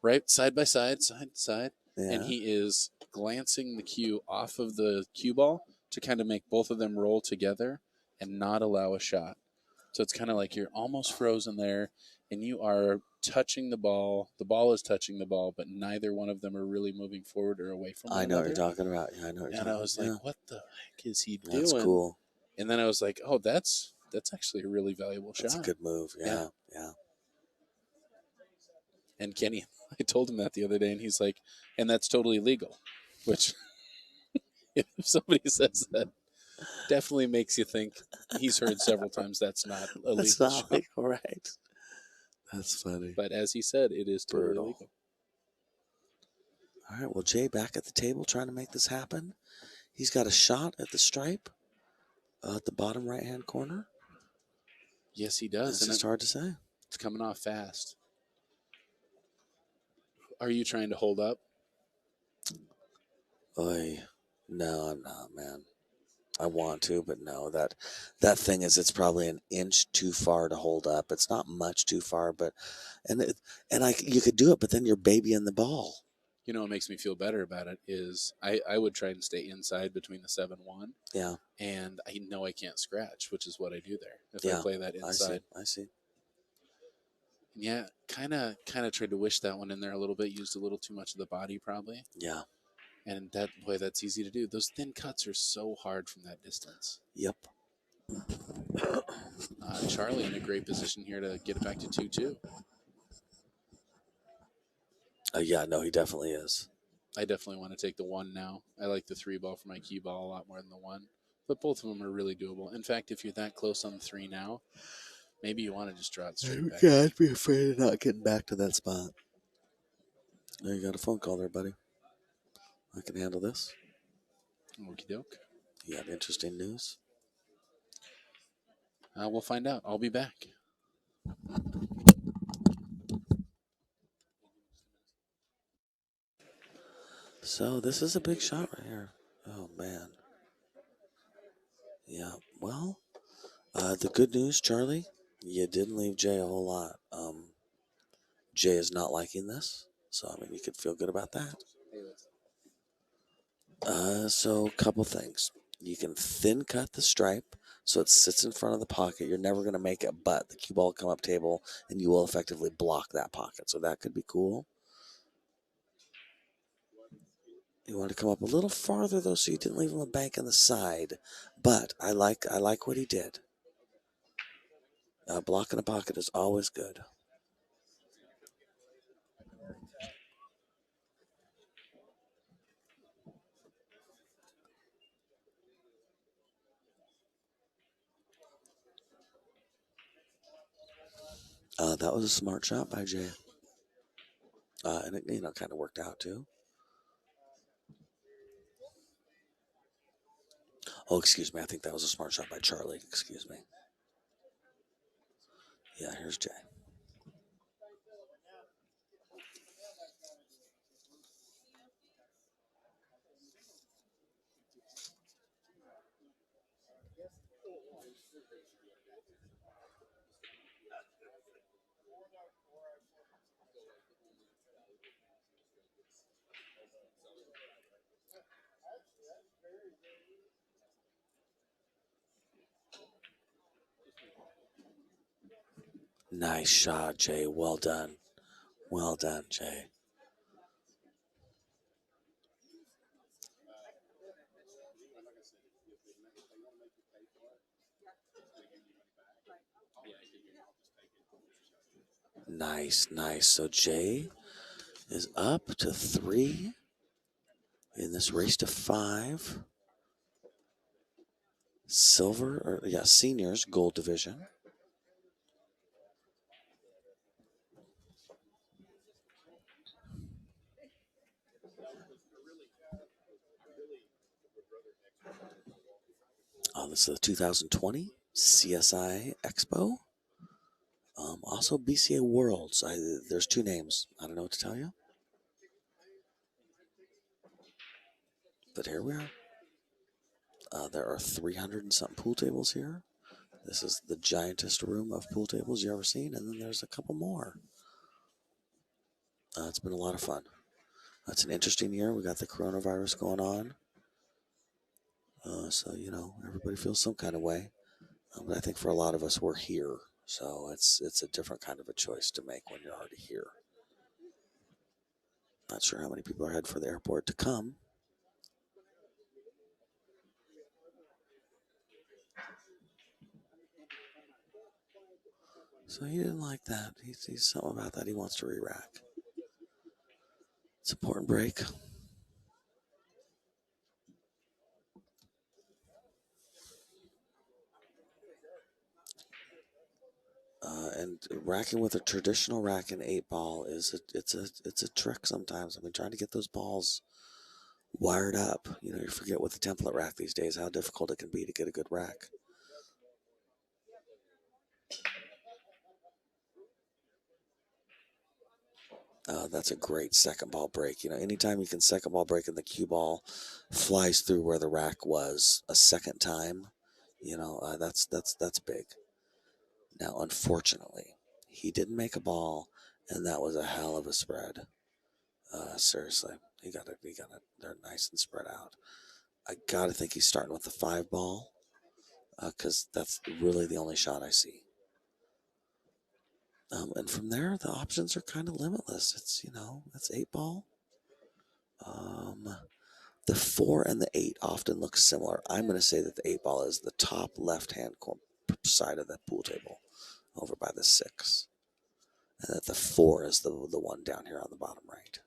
Speaker 2: right side by side, side to side, and he is glancing the cue off of the cue ball to kind of make both of them roll together and not allow a shot. So it's kind of like you're almost frozen there, and you are touching the ball. The ball is touching the ball, but neither one of them are really moving forward or away from one another.
Speaker 1: I know what you're talking about. Yeah, I know what you're talking about.
Speaker 2: And I was like, what the heck is he doing?
Speaker 1: That's cool.
Speaker 2: And then I was like, oh, that's actually a really valuable shot.
Speaker 1: That's a good move. Yeah.
Speaker 2: And Kenny, I told him that the other day, and he's like, and that's totally legal. Which, if somebody says that, definitely makes you think he's heard several times that's not illegal.
Speaker 1: That's not legal, right? That's funny.
Speaker 2: But as he said, it is totally legal.
Speaker 1: All right, well, Jay back at the table trying to make this happen. He's got a shot at the stripe at the bottom right-hand corner.
Speaker 2: Yes, he does.
Speaker 1: It's just hard to say.
Speaker 2: It's coming off fast. Are you trying to hold up?
Speaker 1: Oy. No, I'm not, man. I want to, but no. That thing is, it's probably an inch too far to hold up. It's not much too far, but you could do it, but then you're babying the ball.
Speaker 2: You know what makes me feel better about it is I would try and stay inside between the 7-1.
Speaker 1: Yeah.
Speaker 2: And I know I can't scratch, which is what I do there. If
Speaker 1: Yeah,
Speaker 2: I play that inside.
Speaker 1: I see.
Speaker 2: And yeah, kind of tried to wish that one in there a little bit. Used a little too much of the body probably.
Speaker 1: Yeah.
Speaker 2: And that's easy to do. Those thin cuts are so hard from that distance.
Speaker 1: Yep.
Speaker 2: Charlie in a great position here to get it back to 2-2.
Speaker 1: Yeah, no, he definitely is.
Speaker 2: I definitely want to take the 1 now. I like the 3 ball for my key ball a lot more than the 1. But both of them are really doable. In fact, if you're that close on the 3 now, maybe you want to just draw it straight back.
Speaker 1: Yeah, I'd be afraid of not getting back to that spot. There, you got a phone call there, buddy. I can handle this.
Speaker 2: Okie doke.
Speaker 1: You got interesting news?
Speaker 2: We'll find out. I'll be back.
Speaker 1: So this is a big shot right here. Oh, man. Yeah, well, the good news, Charlie, you didn't leave Jay a whole lot. Jay is not liking this, so, I mean, you could feel good about that. So a couple things. You can thin cut the stripe so it sits in front of the pocket. You're never going to make it, but the cue ball will come up table, and you will effectively block that pocket, so that could be cool. You want to come up a little farther, though, so you didn't leave him a bank on the side. But I like what he did. Blocking a pocket is always good. That was a smart shot by Jay. And it, kind of worked out, too. Oh, excuse me. I think that was a smart shot by Charlie. Excuse me. Yeah, here's Jay. Nice shot, Jay. Well done. Well done, Jay. Nice, nice. So Jay is up to 3 in this race to 5. Seniors gold division. This is the 2020 CSI Expo. Also BCA Worlds. There's 2 names. I don't know what to tell you. But here we are. There are 300 and something pool tables here. This is the giantest room of pool tables you ever seen. And then there's a couple more. It's been a lot of fun. It's an interesting year. We got the coronavirus going on. So, everybody feels some kind of way. But I think for a lot of us, we're here. So it's a different kind of a choice to make when you're already here. Not sure how many people are headed for the airport to come. So he didn't like that. He sees something about that he wants to re-rack. It's an important break. And racking with a traditional rack and 8-ball it's a trick sometimes. I mean, trying to get those balls wired up. You forget with the template rack these days how difficult it can be to get a good rack. That's a great second ball break. Anytime you can second ball break and the cue ball flies through where the rack was a second time, that's big. Now, unfortunately, he didn't make a ball, and that was a hell of a spread. Seriously, he got it. They're nice and spread out. I gotta think he's starting with the 5 ball, because that's really the only shot I see. And from there, the options are kind of limitless. It's 8 ball. The 4 and the 8 often look similar. I'm going to say that the 8 ball is the top left-hand side of the pool table, over by the 6, and that the 4 is the one down here on the bottom right.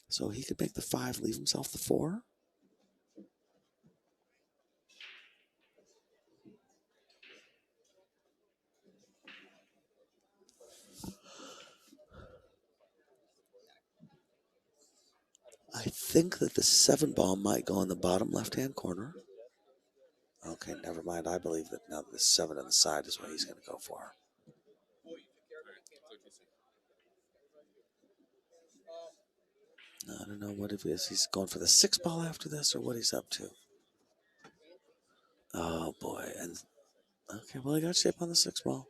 Speaker 1: So he could make the 5, leave himself the 4. I think that the 7 ball might go in the bottom left-hand corner. Okay, never mind. I believe that now the 7 on the side is what he's going to go for. I don't know what it is. He's going for the 6 ball after this, or what he's up to. Oh boy! And okay, well, he got shape on the 6 ball.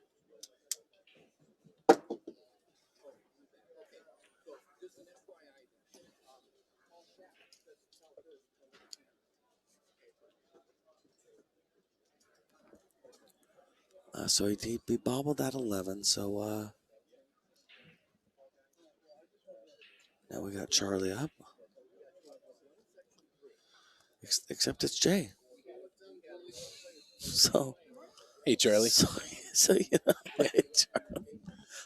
Speaker 1: So he bobbled at 11. So now we got Charlie up. Except it's Jay. So
Speaker 2: hey, Charlie.
Speaker 1: So hey, Charlie.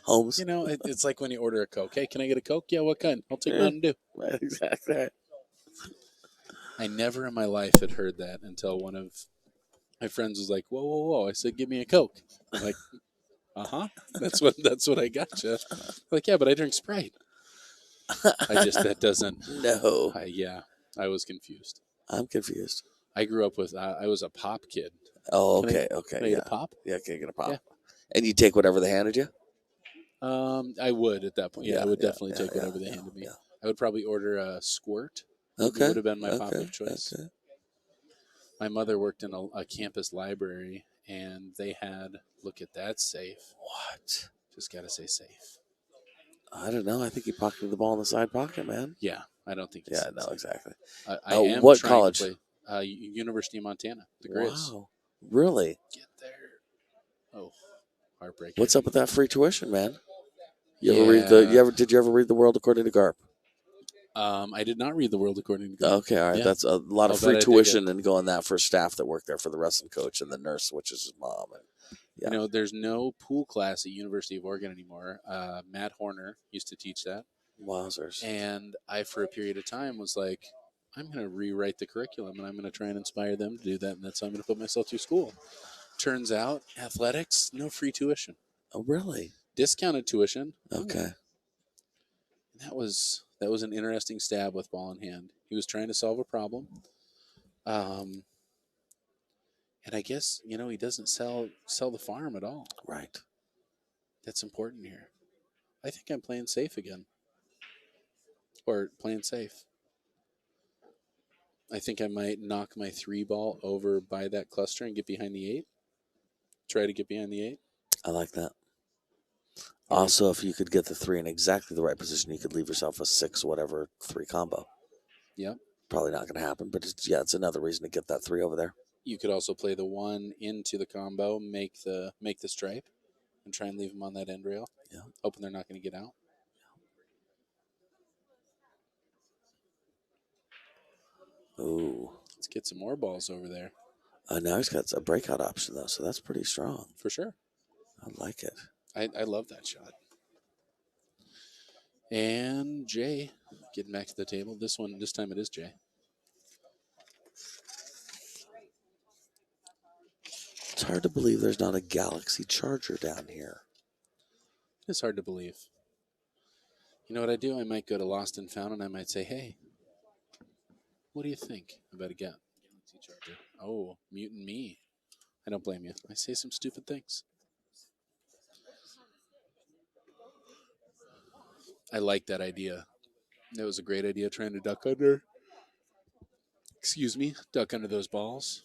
Speaker 1: Holmes.
Speaker 2: It's like when you order a Coke. Hey, can I get a Coke? Yeah, what kind? I'll take Mountain Dew.
Speaker 1: Right, exactly.
Speaker 2: I never in my life had heard that until one of my friends was like, "Whoa, whoa, whoa!" I said, "Give me a Coke." I'm like, That's what I gotcha. Like, yeah, but I drink Sprite. That doesn't.
Speaker 1: No.
Speaker 2: I was confused.
Speaker 1: I'm confused.
Speaker 2: I grew up with. I was a pop kid.
Speaker 1: Oh, okay,
Speaker 2: Can I get a pop?
Speaker 1: Yeah, can I get a pop?
Speaker 2: Yeah.
Speaker 1: And you take whatever they handed you?
Speaker 2: I would at that point. Yeah, I would definitely take whatever they handed me.
Speaker 1: Yeah.
Speaker 2: I would probably order a Squirt.
Speaker 1: Okay.
Speaker 2: Would have been my pop of choice.
Speaker 1: Okay.
Speaker 2: My mother worked in a campus library, and they had, look at that safe.
Speaker 1: What?
Speaker 2: Just got to say safe.
Speaker 1: I don't know. I think he pocketed the ball in the side pocket, man.
Speaker 2: Yeah, I don't think.
Speaker 1: Yeah, no, exactly.
Speaker 2: I am
Speaker 1: what
Speaker 2: trying
Speaker 1: college?
Speaker 2: To play, University of Montana, the Grizz.
Speaker 1: Wow, really?
Speaker 2: Get there. Oh, heartbreaking.
Speaker 1: What's up with that free tuition, man? Did you ever read The World According to Garp?
Speaker 2: I did not read The World According to Garp.
Speaker 1: Okay, all right. Yeah. That's a lot of free tuition and going that for staff that work there, for the wrestling coach and the nurse, which is his mom. And
Speaker 2: there's no pool class at University of Oregon anymore. Matt Horner used to teach that.
Speaker 1: Wowzers.
Speaker 2: And I, for a period of time, was like, I'm going to rewrite the curriculum, and I'm going to try and inspire them to do that, and that's how I'm going to put myself through school. Turns out, athletics, no free tuition.
Speaker 1: Oh, really?
Speaker 2: Discounted tuition.
Speaker 1: Okay.
Speaker 2: That was an interesting stab with ball in hand. He was trying to solve a problem. And I guess, he doesn't sell the farm at all.
Speaker 1: Right.
Speaker 2: That's important here. I think I'm playing safe again. Or playing safe. I think I might knock my 3-ball over by that cluster and get behind the 8. Try to get behind the 8.
Speaker 1: I like that. Also, if you could get the 3 in exactly the right position, you could leave yourself a 6 whatever 3 combo.
Speaker 2: Yep.
Speaker 1: Probably not going to happen, but it's another reason to get that 3 over there.
Speaker 2: You could also play the 1 into the combo, make the stripe, and try and leave them on that end rail.
Speaker 1: Yeah.
Speaker 2: Hoping they're not going to get out.
Speaker 1: Ooh.
Speaker 2: Let's get some more balls over there.
Speaker 1: Now he's got a breakout option, though, so that's pretty strong.
Speaker 2: For sure.
Speaker 1: I like it.
Speaker 2: I love that shot. And Jay getting back to the table. This time it is Jay.
Speaker 1: It's hard to believe there's not a Galaxy Charger down here.
Speaker 2: It's hard to believe. You know what I do? I might go to Lost and Found, and I might say, hey, what do you think about a Galaxy Charger? Oh, mutant me. I don't blame you. I say some stupid things. I like that idea. That was a great idea, trying to duck under. Excuse me, duck under those balls.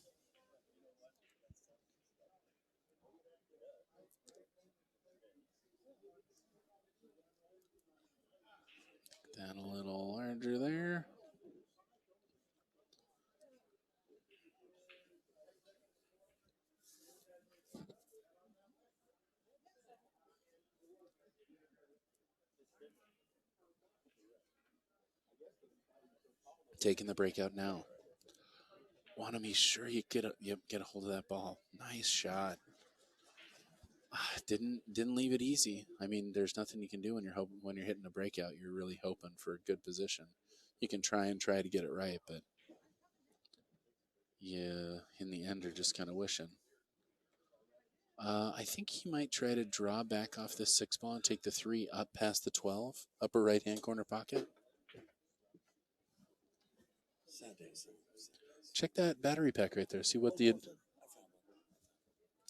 Speaker 2: That a little larger there. Taking the breakout now. Want to be sure you get a hold of that ball. Nice shot. Didn't leave it easy. I mean, there's nothing you can do when you're hitting a breakout. You're really hoping for a good position. You can try to get it right, but yeah, in the end, are just kind of wishing. I think he might try to draw back off this 6 ball and take the 3 up past the 12, upper right hand corner pocket. Check that battery pack right there. See what the.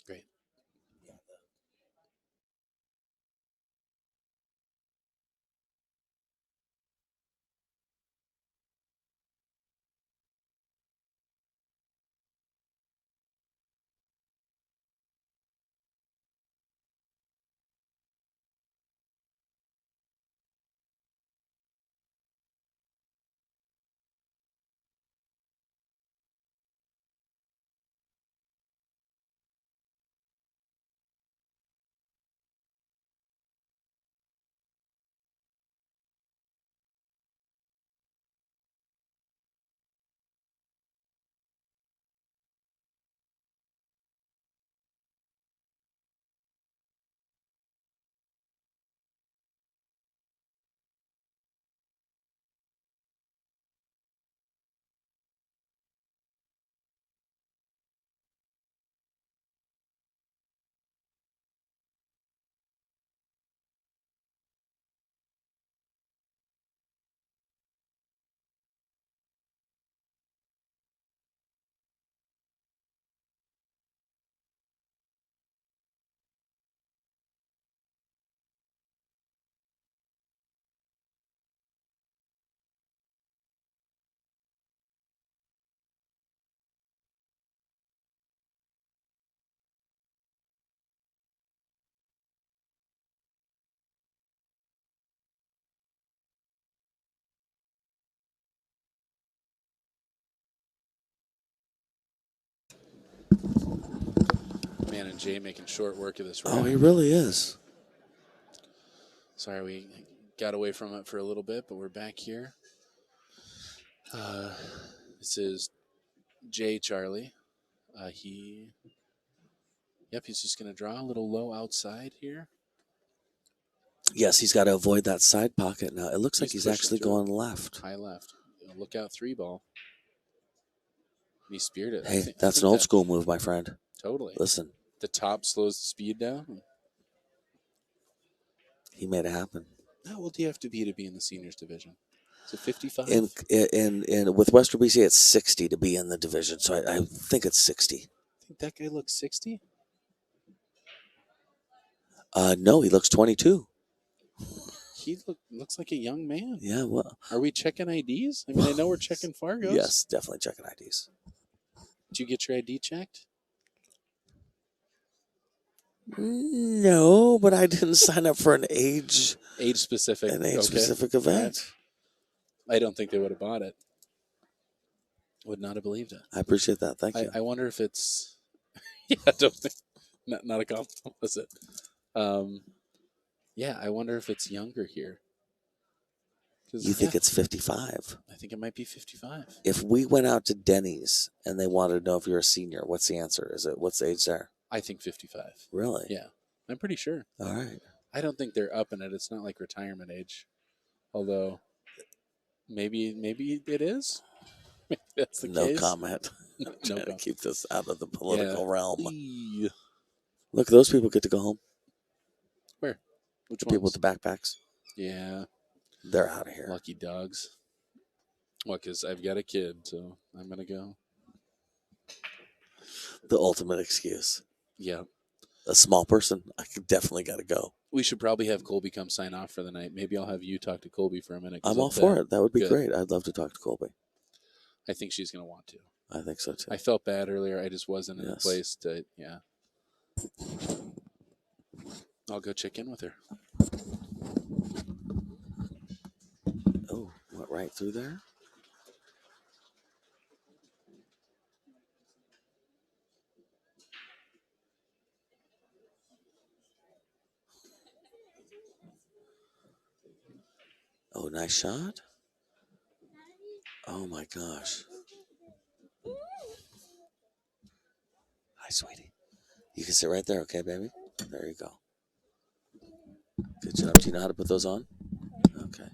Speaker 2: Great. Man and Jay making short work of this round.
Speaker 1: Oh, he really is.
Speaker 2: Sorry, we got away from it for a little bit, but we're back here. This is Jay Charlie. He's just going to draw a little low outside here.
Speaker 1: Yes, he's got to avoid that side pocket now. It looks like he's actually going left.
Speaker 2: High left. Look out, 3 ball. He speared it.
Speaker 1: Hey, that's an old school move, my friend.
Speaker 2: Totally.
Speaker 1: Listen.
Speaker 2: The top slows the speed down.
Speaker 1: He made it happen.
Speaker 2: How old do you have to be in the seniors division? Is it 55?
Speaker 1: In with Western BC, it's 60 to be in the division. So I think it's 60.
Speaker 2: I think that guy looks 60.
Speaker 1: No, he looks 22.
Speaker 2: He looks like a young man.
Speaker 1: Yeah, well.
Speaker 2: Are we checking IDs? I mean, I know we're checking Fargos.
Speaker 1: Yes, definitely checking IDs.
Speaker 2: Did you get your ID checked?
Speaker 1: No, but I didn't sign up for an age
Speaker 2: specific
Speaker 1: event.
Speaker 2: I don't think they would have bought it. Would not have believed it.
Speaker 1: I appreciate that. Thank you.
Speaker 2: I wonder if it's. Yeah, I don't think. Not a compliment, was it? Yeah, I wonder if it's younger here.
Speaker 1: You think it's 55?
Speaker 2: I think it might be 55.
Speaker 1: If we went out to Denny's and they wanted to know if you're a senior, what's the answer? What's the age there?
Speaker 2: I think 55.
Speaker 1: Really?
Speaker 2: Yeah, I'm pretty sure.
Speaker 1: All right.
Speaker 2: I don't think they're upping it. It's not like retirement age, although maybe it is. Maybe that's the case.
Speaker 1: No comment. I'm trying to keep this out of the political realm. Look, those people get to go home.
Speaker 2: Where? Which
Speaker 1: the people with the backpacks?
Speaker 2: Yeah.
Speaker 1: They're out of here.
Speaker 2: Lucky dogs. Well, because I've got a kid, so I'm going to go.
Speaker 1: The ultimate excuse.
Speaker 2: Yeah.
Speaker 1: A small person, I could definitely got to go.
Speaker 2: We should probably have Colby come sign off for the night. Maybe I'll have you talk to Colby for a minute.
Speaker 1: I'm all for it. That would be great. I'd love to talk to Colby.
Speaker 2: I think she's going to want to.
Speaker 1: I think so too.
Speaker 2: I felt bad earlier. I just wasn't in a place to, I'll go check in with her.
Speaker 1: Oh, went right through there? Oh, nice shot. Oh my gosh. Hi, sweetie. You can sit right there, okay, baby? There you go. Good job. Do you know how to put those on? Okay.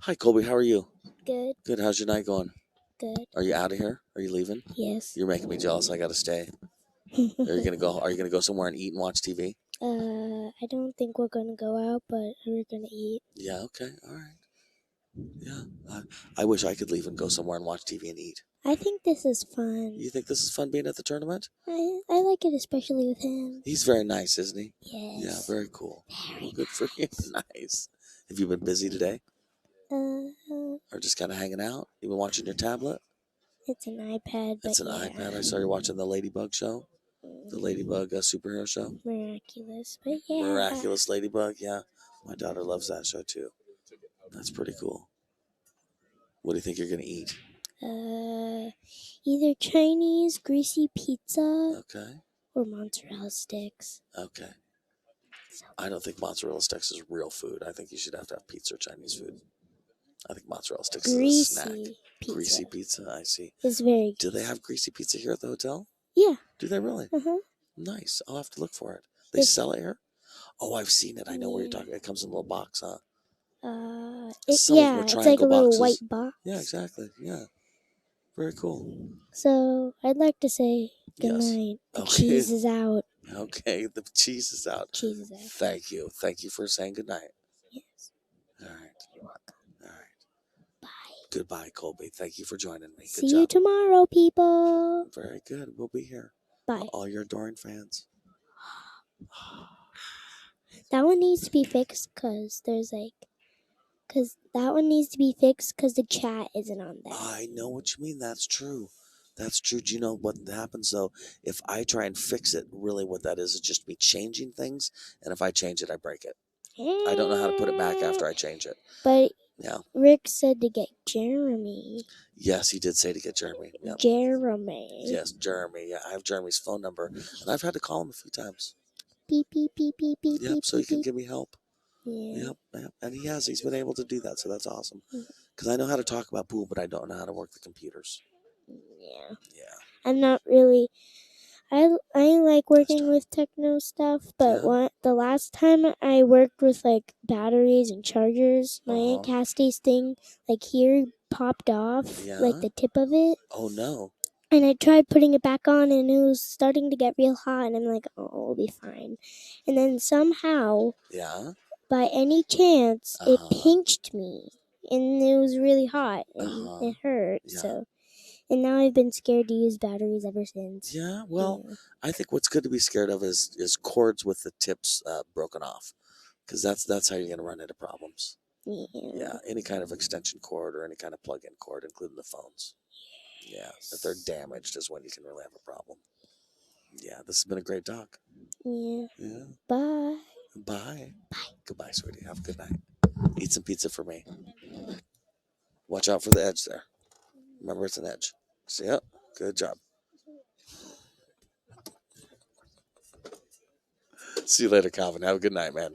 Speaker 1: Hi, Colby. How are you?
Speaker 3: Good.
Speaker 1: Good. How's your night going?
Speaker 3: Good.
Speaker 1: Are you out of here? Are you leaving?
Speaker 3: Yes.
Speaker 1: You're making me jealous. I got to stay. Are you gonna go? Are you gonna go somewhere and eat and watch TV?
Speaker 3: I don't think we're gonna go out, but we're gonna eat.
Speaker 1: Yeah. Okay. All right. Yeah. I wish I could leave and go somewhere and watch TV and eat.
Speaker 3: I think this is fun.
Speaker 1: You think this is fun being at the tournament?
Speaker 3: I like it, especially with him.
Speaker 1: He's very nice, isn't he?
Speaker 3: Yes.
Speaker 1: Yeah. Very cool.
Speaker 3: Very
Speaker 1: Good for you. Nice. Have you been busy today?
Speaker 3: Or
Speaker 1: just kind of hanging out? You been watching your tablet?
Speaker 3: It's an iPad.
Speaker 1: It's an iPad. I saw you watching the Ladybug show. The Ladybug superhero show.
Speaker 3: Miraculous, but yeah.
Speaker 1: Miraculous Ladybug. Yeah. My daughter loves that show too. That's pretty cool. What do you think you're gonna eat?
Speaker 3: Either Chinese greasy pizza.
Speaker 1: Okay.
Speaker 3: Or mozzarella sticks.
Speaker 1: Okay. I don't think mozzarella sticks is real food. I think you should have to have pizza or Chinese food. I think mozzarella sticks is a snack.
Speaker 3: Pizza.
Speaker 1: Greasy pizza, I see.
Speaker 3: It's very
Speaker 1: Do they have greasy pizza here at the hotel?
Speaker 3: Yeah.
Speaker 1: Do they really?
Speaker 3: Uh-huh.
Speaker 1: Nice. I'll have to look for it. They sell it here? Oh, I've seen it. I know where you're talking. It comes in a little box, huh?
Speaker 3: It's like a little white box.
Speaker 1: Yeah, exactly. Yeah. Very cool.
Speaker 3: So, I'd like to say good night. The cheese is out.
Speaker 1: Okay, the cheese is out.
Speaker 3: Cheese is out.
Speaker 1: Thank you. Thank you for saying good night.
Speaker 3: Yes.
Speaker 1: All right.
Speaker 3: You're welcome.
Speaker 1: All right.
Speaker 3: Bye.
Speaker 1: Goodbye, Colby. Thank you for joining me.
Speaker 3: See you tomorrow, people.
Speaker 1: Very good. We'll be here.
Speaker 3: Bye.
Speaker 1: All your adoring fans.
Speaker 3: That one needs to be fixed because that one needs to be fixed because the chat isn't on there.
Speaker 1: I know what you mean. That's true. That's true. Do you know what happens, though? If I try and fix it, really what that is just me changing things. And if I change it, I break it. I don't know how to put it back after I change it.
Speaker 3: But
Speaker 1: yeah,
Speaker 3: Rick said to get Jeremy.
Speaker 1: Yes, he did say to get Jeremy. Yep.
Speaker 3: Jeremy.
Speaker 1: Yes, Jeremy. Yeah, I have Jeremy's phone number. And I've had to call him a few times.
Speaker 3: Beep, beep, beep, beep, beep,
Speaker 1: Yep,
Speaker 3: beep,
Speaker 1: so he can
Speaker 3: beep.
Speaker 1: give me help.
Speaker 3: Yeah.
Speaker 1: Yep. And he has. He's been able to do that, so that's awesome. Because I know how to talk about pool, but I don't know how to work the computers.
Speaker 3: Yeah.
Speaker 1: Yeah.
Speaker 3: I'm not really. I like working with techno stuff, but the last time I worked with like batteries and chargers, my Aunt Cassie's thing like here popped off, like the tip of it.
Speaker 1: Oh no.
Speaker 3: And I tried putting it back on, and it was starting to get real hot, and I'm like, oh, we'll be fine. And then somehow, by any chance, it pinched me, and it was really hot, and it hurt, so... And now I've been scared to use batteries ever since.
Speaker 1: Yeah, well, I think what's good to be scared of is cords with the tips broken off. Because that's how you're going to run into problems. Yeah, any kind of extension cord or any kind of plug-in cord, including the phones. Yeah, if they're damaged is when you can really have a problem. Yeah, this has been a great talk.
Speaker 3: Yeah.
Speaker 1: Yeah.
Speaker 3: Bye.
Speaker 1: Bye. Bye. Goodbye, sweetie. Have a good night. Eat some pizza for me. Watch out for the edge there. Remember, it's an edge. See ya. Good job. See you later, Calvin. Have a good night, man.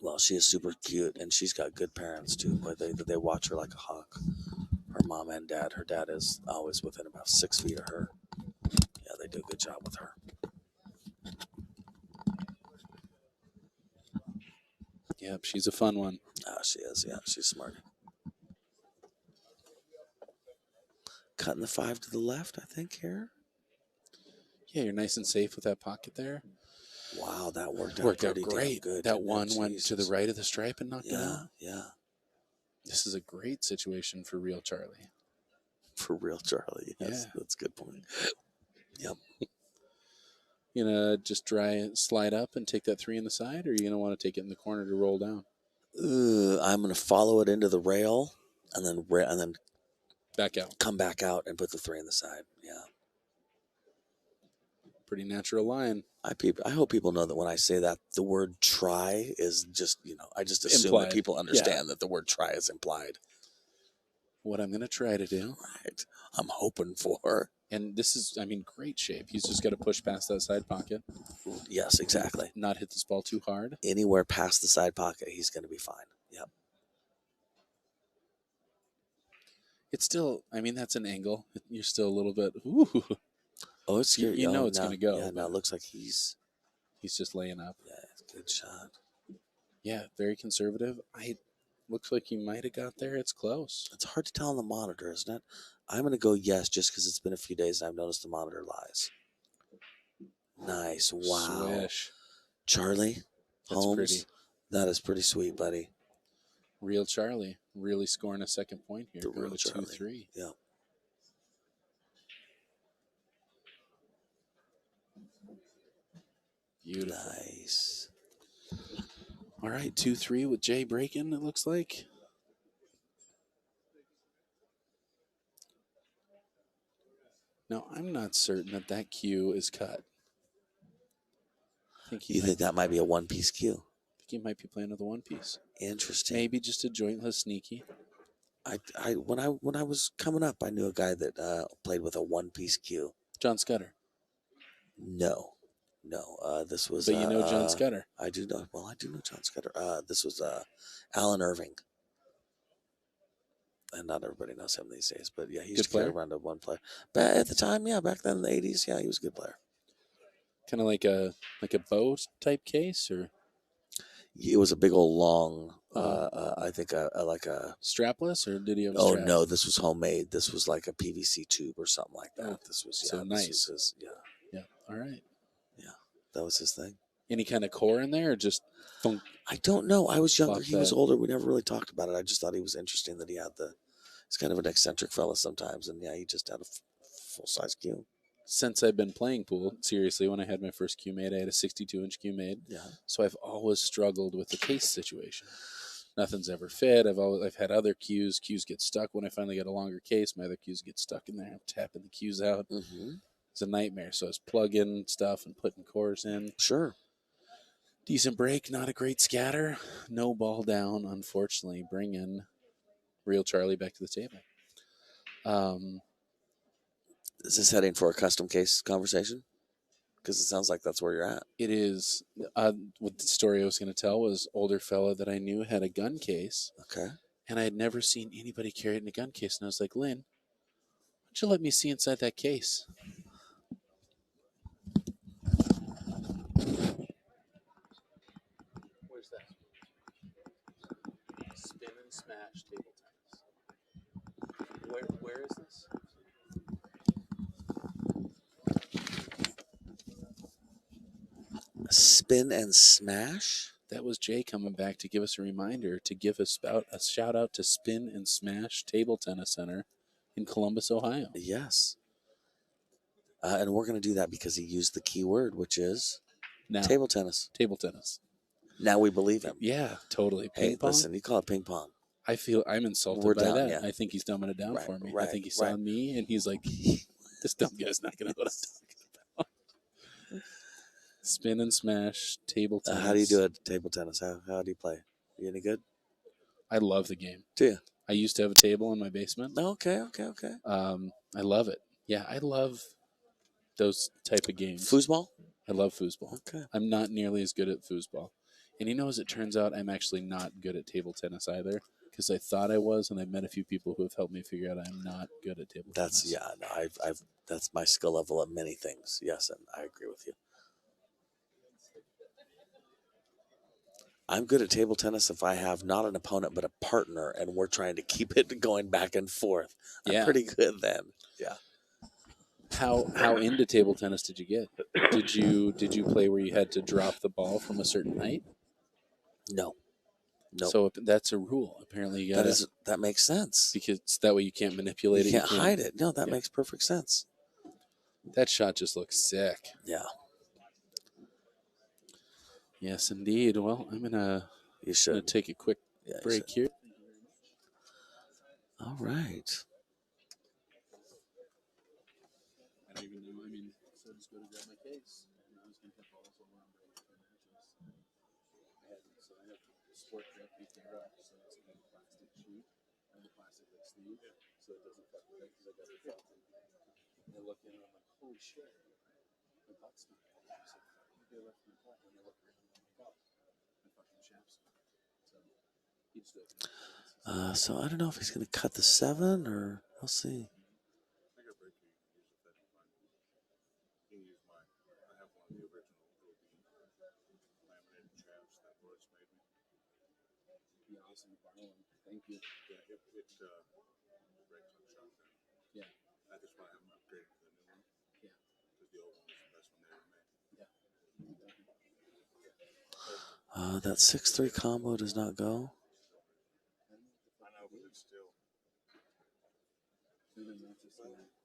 Speaker 1: Well, she is super cute, and she's got good parents, too. But they watch her like a hawk. Her mom and dad. Her dad is always within about 6 feet of her. Yeah, they do a good job with her.
Speaker 2: Yep, she's a fun one.
Speaker 1: Oh, she is. Yeah, she's smart. Cutting the 5 to the left, I think, here.
Speaker 2: Yeah, you're nice and safe with that pocket there.
Speaker 1: Wow, that worked
Speaker 2: out great.
Speaker 1: Good.
Speaker 2: That one went to the right of the stripe and knocked it out.
Speaker 1: Yeah.
Speaker 2: This is a great situation for real Charlie.
Speaker 1: For real Charlie, yes. Yeah. That's a good point. Yep.
Speaker 2: You gonna just slide up and take that 3 in the side, or are you gonna want to take it in the corner to roll down?
Speaker 1: I'm gonna follow it into the rail, and then
Speaker 2: back out.
Speaker 1: Come back out and put the 3 in the side. Yeah.
Speaker 2: Pretty natural line.
Speaker 1: I hope people know that when I say that, the word try is just, I just assume
Speaker 2: Implied.
Speaker 1: that people understand that the word try is implied.
Speaker 2: What I'm going to try to do.
Speaker 1: Right. I'm hoping for.
Speaker 2: And this is, great shape. He's just got to push past that side pocket.
Speaker 1: Yes, exactly.
Speaker 2: Not hit this ball too hard.
Speaker 1: Anywhere past the side pocket, he's going to be fine. Yep.
Speaker 2: It's still, that's an angle. You're still a little bit, ooh.
Speaker 1: Oh, it's scary.
Speaker 2: You know it's going to go.
Speaker 1: Yeah, now it looks like he's
Speaker 2: just laying up.
Speaker 1: Yeah, good shot.
Speaker 2: Yeah, very conservative. Looks like he might have got there. It's close.
Speaker 1: It's hard to tell on the monitor, isn't it? I'm going to go yes, just because it's been a few days and I've noticed the monitor lies. Nice. Wow.
Speaker 2: Swish.
Speaker 1: Charlie
Speaker 2: That's
Speaker 1: Holmes,
Speaker 2: pretty.
Speaker 1: That is pretty sweet, buddy.
Speaker 2: Real Charlie really scoring a second point here.
Speaker 1: The
Speaker 2: going
Speaker 1: real
Speaker 2: to
Speaker 1: Charlie.
Speaker 2: 2-3.
Speaker 1: Yeah.
Speaker 2: Beautiful.
Speaker 1: Nice.
Speaker 2: All right, 2-3 with Jay breaking, it looks like. Now, I'm not certain that cue is cut.
Speaker 1: You think that might be a one-piece cue?
Speaker 2: I think he might be playing with a one-piece.
Speaker 1: Interesting.
Speaker 2: Maybe just a jointless sneaky.
Speaker 1: When I was coming up, I knew a guy that played with a one-piece cue.
Speaker 2: John Scudder.
Speaker 1: No. This was.
Speaker 2: But you know John Scudder.
Speaker 1: I do know. Well, I do know John Scudder. This was Alan Irving. And not everybody knows him these days, but yeah, he's carried around to one player. But at the time, yeah, back then in the 80s, yeah, he was a good player.
Speaker 2: Kind of like a bow type case, or
Speaker 1: it was a big old long. I think like a
Speaker 2: strapless, or did he have?
Speaker 1: Oh no, this was homemade. This was like a PVC tube or something like that.
Speaker 2: Oh,
Speaker 1: this was
Speaker 2: so nice.
Speaker 1: This was his,
Speaker 2: yeah. All right.
Speaker 1: Yeah, that was his thing.
Speaker 2: Any kind of core in there, or just thunk?
Speaker 1: I don't know. I was younger. He was older. We never really talked about it. I just thought he was interesting that he had he's kind of an eccentric fella sometimes, and yeah, he just had a full size cue.
Speaker 2: Since I've been playing pool, seriously, when I had my first cue made, I had a 62-inch cue made.
Speaker 1: Yeah.
Speaker 2: So I've always struggled with the case situation. Nothing's ever fit. I've had other cues. Cues get stuck. When I finally get a longer case, my other cues get stuck in there. I'm tapping the cues out.
Speaker 1: Mm-hmm.
Speaker 2: It's a nightmare. So I was plugging stuff and putting cores in.
Speaker 1: Sure.
Speaker 2: Decent break, not a great scatter. No ball down, unfortunately. Bringing real Charlie back to the table.
Speaker 1: Is this heading for a custom case conversation? Because it sounds like that's where you're at.
Speaker 2: It is. What the story I was going to tell was older fella that I knew had a gun case.
Speaker 1: Okay.
Speaker 2: And I had never seen anybody carry it in a gun case. And I was like, Lynn, why don't you let me see inside that case? Where's that? Spin and smash table tennis. Where is this?
Speaker 1: Spin and smash?
Speaker 2: That was Jay coming back to give us a reminder to give a shout out to Spin and Smash Table Tennis Center in Columbus, Ohio.
Speaker 1: Yes. And we're going to do that because he used the key word, which is
Speaker 2: now,
Speaker 1: table tennis.
Speaker 2: Table tennis.
Speaker 1: Now we believe him.
Speaker 2: Yeah, totally. Ping pong?
Speaker 1: Listen, you call it ping pong.
Speaker 2: I feel I'm insulted by that. Yeah. I think he's dumbing it down for me. I think he saw me and he's like, this dumb guy's not going to know what I'm talking about. Spin and smash table tennis.
Speaker 1: How do you do it? Table tennis. How do you play? Are you any good?
Speaker 2: I love the game.
Speaker 1: Do you?
Speaker 2: I used to have a table in my basement.
Speaker 1: Okay.
Speaker 2: I love it. Yeah, I love those type of games.
Speaker 1: Foosball?
Speaker 2: I love foosball.
Speaker 1: Okay.
Speaker 2: I'm not nearly as good at foosball. And as it turns out, I'm actually not good at table tennis either. Because I thought I was, and I've met a few people who have helped me figure out I'm not good at table tennis.
Speaker 1: That's my skill level at many things. Yes, and I agree with you. I'm good at table tennis if I have not an opponent but a partner, and we're trying to keep it going back and forth. I'm pretty good then. Yeah.
Speaker 2: How into table tennis did you get? Did you play where you had to drop the ball from a certain height?
Speaker 1: No. Nope.
Speaker 2: So that's a rule. Apparently, you gotta.
Speaker 1: That makes sense
Speaker 2: because that way you can't manipulate it.
Speaker 1: You can't hide it. No, that makes perfect sense.
Speaker 2: That shot just looks sick.
Speaker 1: Yeah.
Speaker 2: Yes, indeed. Well, I'm gonna take a quick break here.
Speaker 1: All right.
Speaker 2: I don't even know. I mean, so just go to grab my case. And I was going to have also one break for matches. I have a sport grip PK rock, so it's a plastic sheet and a plastic like sleeve, so it doesn't fuck with it because I got the felt. And I look in and I'm like, holy shit, my butt's not there. So I left my butt and I look around and I'm like, oh, my fucking shaft's not there. So he just opened.
Speaker 1: So I don't know if he's going to cut the 7 or we'll see.
Speaker 2: Thank you. Yeah, yeah. I just want to have them upgraded to the new one. Yeah. Because the old one was the best one they ever made. Yeah.
Speaker 1: That 6-3 combo does not go.
Speaker 2: I know, but it's still. I mean, there's always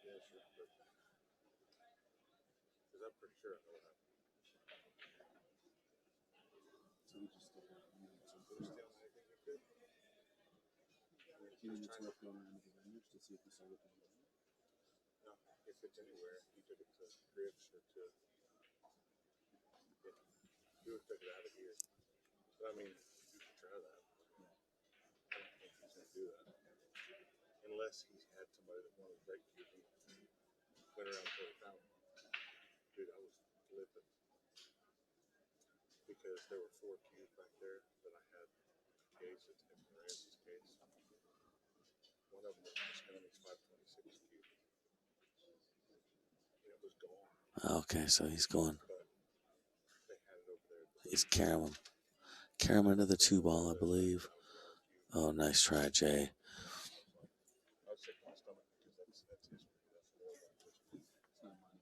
Speaker 2: very yes, but because I'm pretty sure I know what happened. So we just still have anything we could. You know, it's worth going around to the vendors to see if we sold it. No, if it's anywhere, he took it to Griff's or to. Yeah, he would took it out of here. But I mean, you can try that. Yeah. I don't think he's gonna do that unless he's had somebody that wanted to break you and went around until he found one. Dude, I was livid because there were 4 cubes back there that I had cases in Randy's case. One of them was Mosconi's 526 cube. It was gone.
Speaker 1: Okay, so he's going.
Speaker 2: But they had it over there.
Speaker 1: He's carrying him into the 2-ball, I believe. Oh, nice try, Jay.
Speaker 2: I was sick to my stomach because that's history. That's not mine.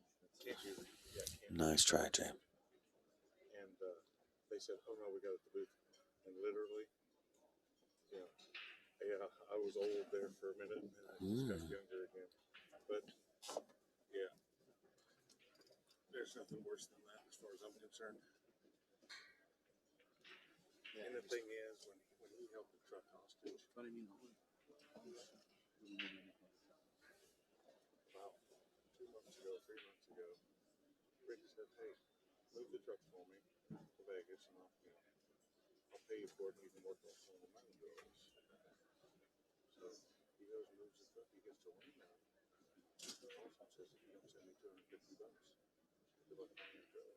Speaker 1: Nice try, Jay.
Speaker 2: And they said, "Oh no, we got it at the booth." And literally, yeah, I was old there for a minute, and I just got younger again. But yeah, there's nothing worse than that as far as I'm concerned. Yeah, and the thing is, when he held the truck hostage, but I mean, about 2 months ago, 3 months ago, Rick said, "Hey, move the truck for me to Vegas, and I'll pay you for it, and you can work on some of the money bills." So he goes and moves the truck. He gets to win now. The also says, "If you don't send me $250, good luck finding a job."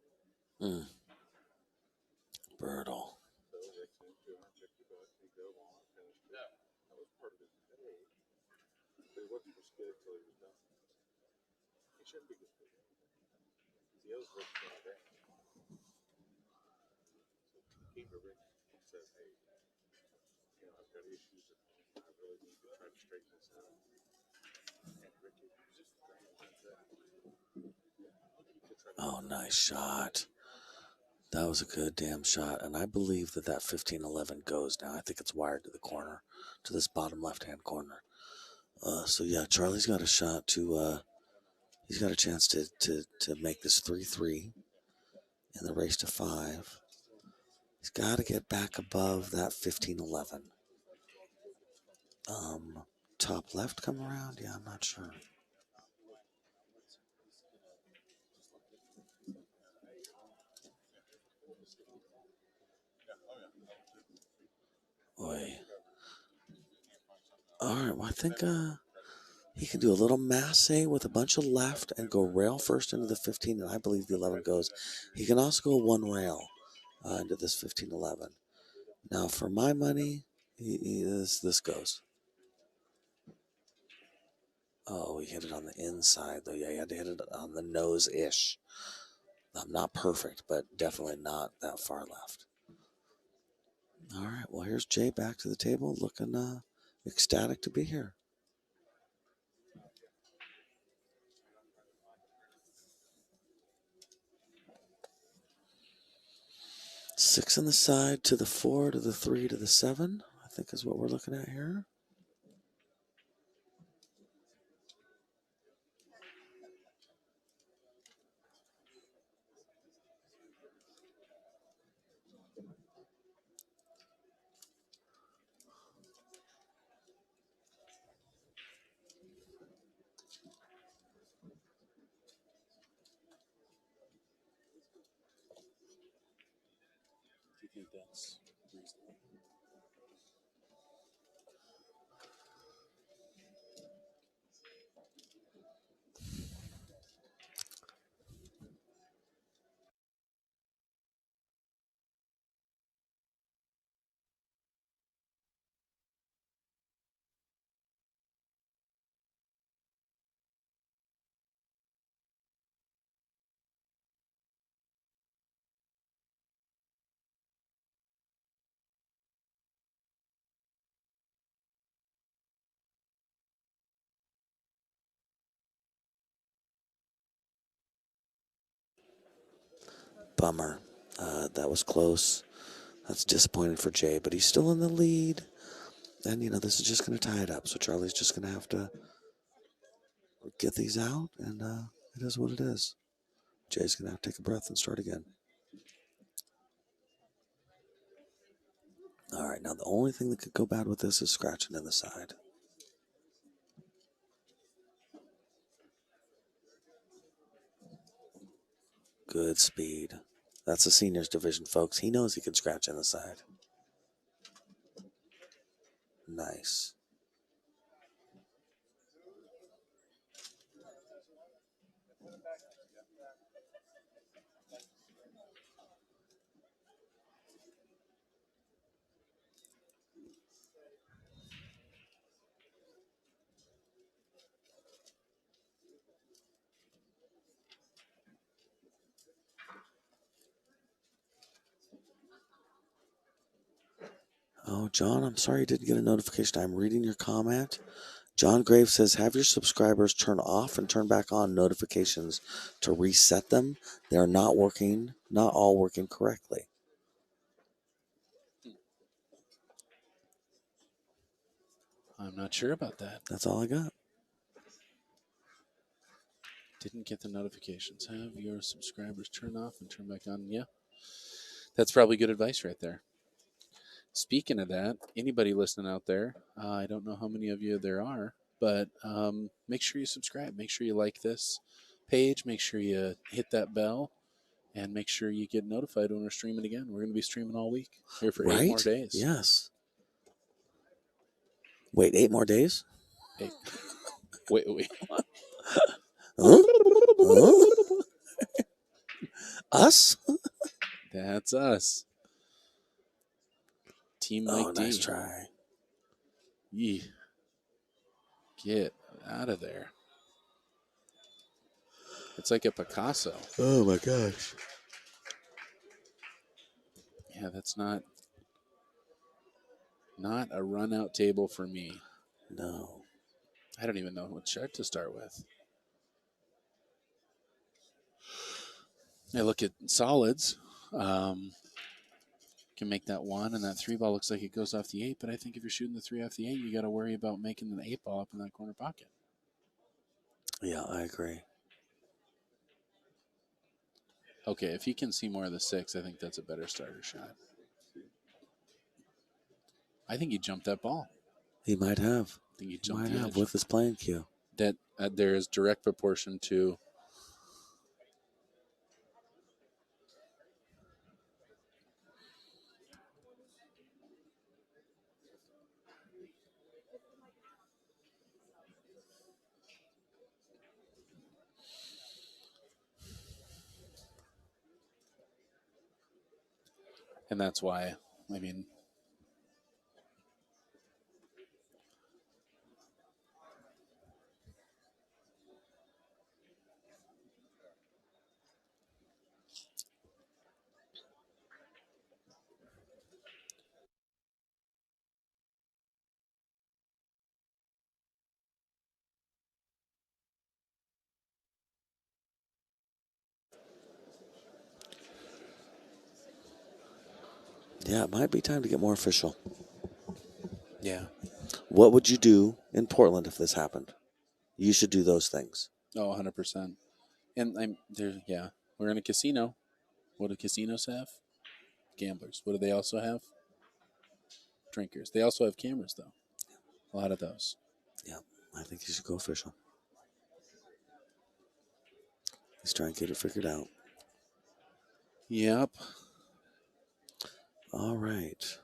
Speaker 1: Brutal.
Speaker 2: So Rick sent $250. He drove on it, finished it. That was part of his pay. But he wasn't supposed to get it till he was done. He shouldn't be good for it. He owes Rick $20. So the keeper, Rick, says, "Hey, I've got issues at home. I really need to try to straighten this out." And Ricky just
Speaker 1: Oh, nice shot. That was a good damn shot. And I believe that 1511 goes now. I think it's wired to the corner, to this bottom left-hand corner. So, yeah, Charlie's got a shot to, he's got a chance to make this 3-3 in the race to 5. He's got to get back above that 1511. Top left come around? Yeah, I'm not sure. Boy. All right, well, I think he can do a little masse with a bunch of left and go rail first into the 15, and I believe the 11 goes. He can also go 1 rail into this 1511. Now, for my money, this goes. Oh, he hit it on the inside, though. Yeah, he had to hit it on the nose-ish. Not perfect, but definitely not that far left. All right, well, here's Jay back to the table, looking ecstatic to be here. Six on the side to the 4 to the 3 to the 7, I think is what we're looking at here.
Speaker 2: think that's reasonable?
Speaker 1: Bummer. That was close. That's disappointing for Jay, but he's still in the lead. And, this is just going to tie it up. So Charlie's just going to have to get these out, and it is what it is. Jay's going to have to take a breath and start again. All right, now the only thing that could go bad with this is scratching in the side. Good speed. That's the seniors division, folks. He knows he can scratch in the side. Nice. Oh, John, I'm sorry you didn't get a notification. I'm reading your comment. John Graves says, have your subscribers turn off and turn back on notifications to reset them. They're not working, not all working correctly.
Speaker 2: I'm not sure about that.
Speaker 1: That's all I got.
Speaker 2: Didn't get the notifications. Have your subscribers turn off and turn back on. Yeah. That's probably good advice right there. Speaking of that, anybody listening out there, I don't know how many of you there are, but make sure you subscribe. Make sure you like this page. Make sure you hit that bell, and make sure you get notified when we're streaming again. We're going to be streaming all week here for 8 more days.
Speaker 1: Yes. Wait, 8 more days?
Speaker 2: Wait.
Speaker 1: Huh? Huh? Us?
Speaker 2: That's us. Team Mike D.
Speaker 1: Nice try.
Speaker 2: Yee. Get out of there. It's like a Picasso.
Speaker 1: Oh my gosh.
Speaker 2: Yeah, that's not a run out table for me.
Speaker 1: No.
Speaker 2: I don't even know what chart to start with. I look at solids. Can make that 1, and that 3 ball looks like it goes off the 8, but I think if you're shooting the 3 off the 8, you got to worry about making the 8 ball up in that corner pocket.
Speaker 1: Yeah, I agree.
Speaker 2: Okay, if he can see more of the 6, I think that's a better starter shot. I think he jumped that ball.
Speaker 1: He might have.
Speaker 2: I think he jumped the edge.
Speaker 1: With his playing cue.
Speaker 2: That there is direct proportion to and that's why, I mean,
Speaker 1: Yeah, it might be time to get more official.
Speaker 2: yeah.
Speaker 1: What would you do in Portland if this happened? You should do those things.
Speaker 2: Oh, 100%. And we're in a casino. What do casinos have? Gamblers. What do they also have? Drinkers. They also have cameras, though. A lot of those.
Speaker 1: Yeah, I think you should go official. He's trying to get it figured out.
Speaker 2: Yep.
Speaker 1: All right.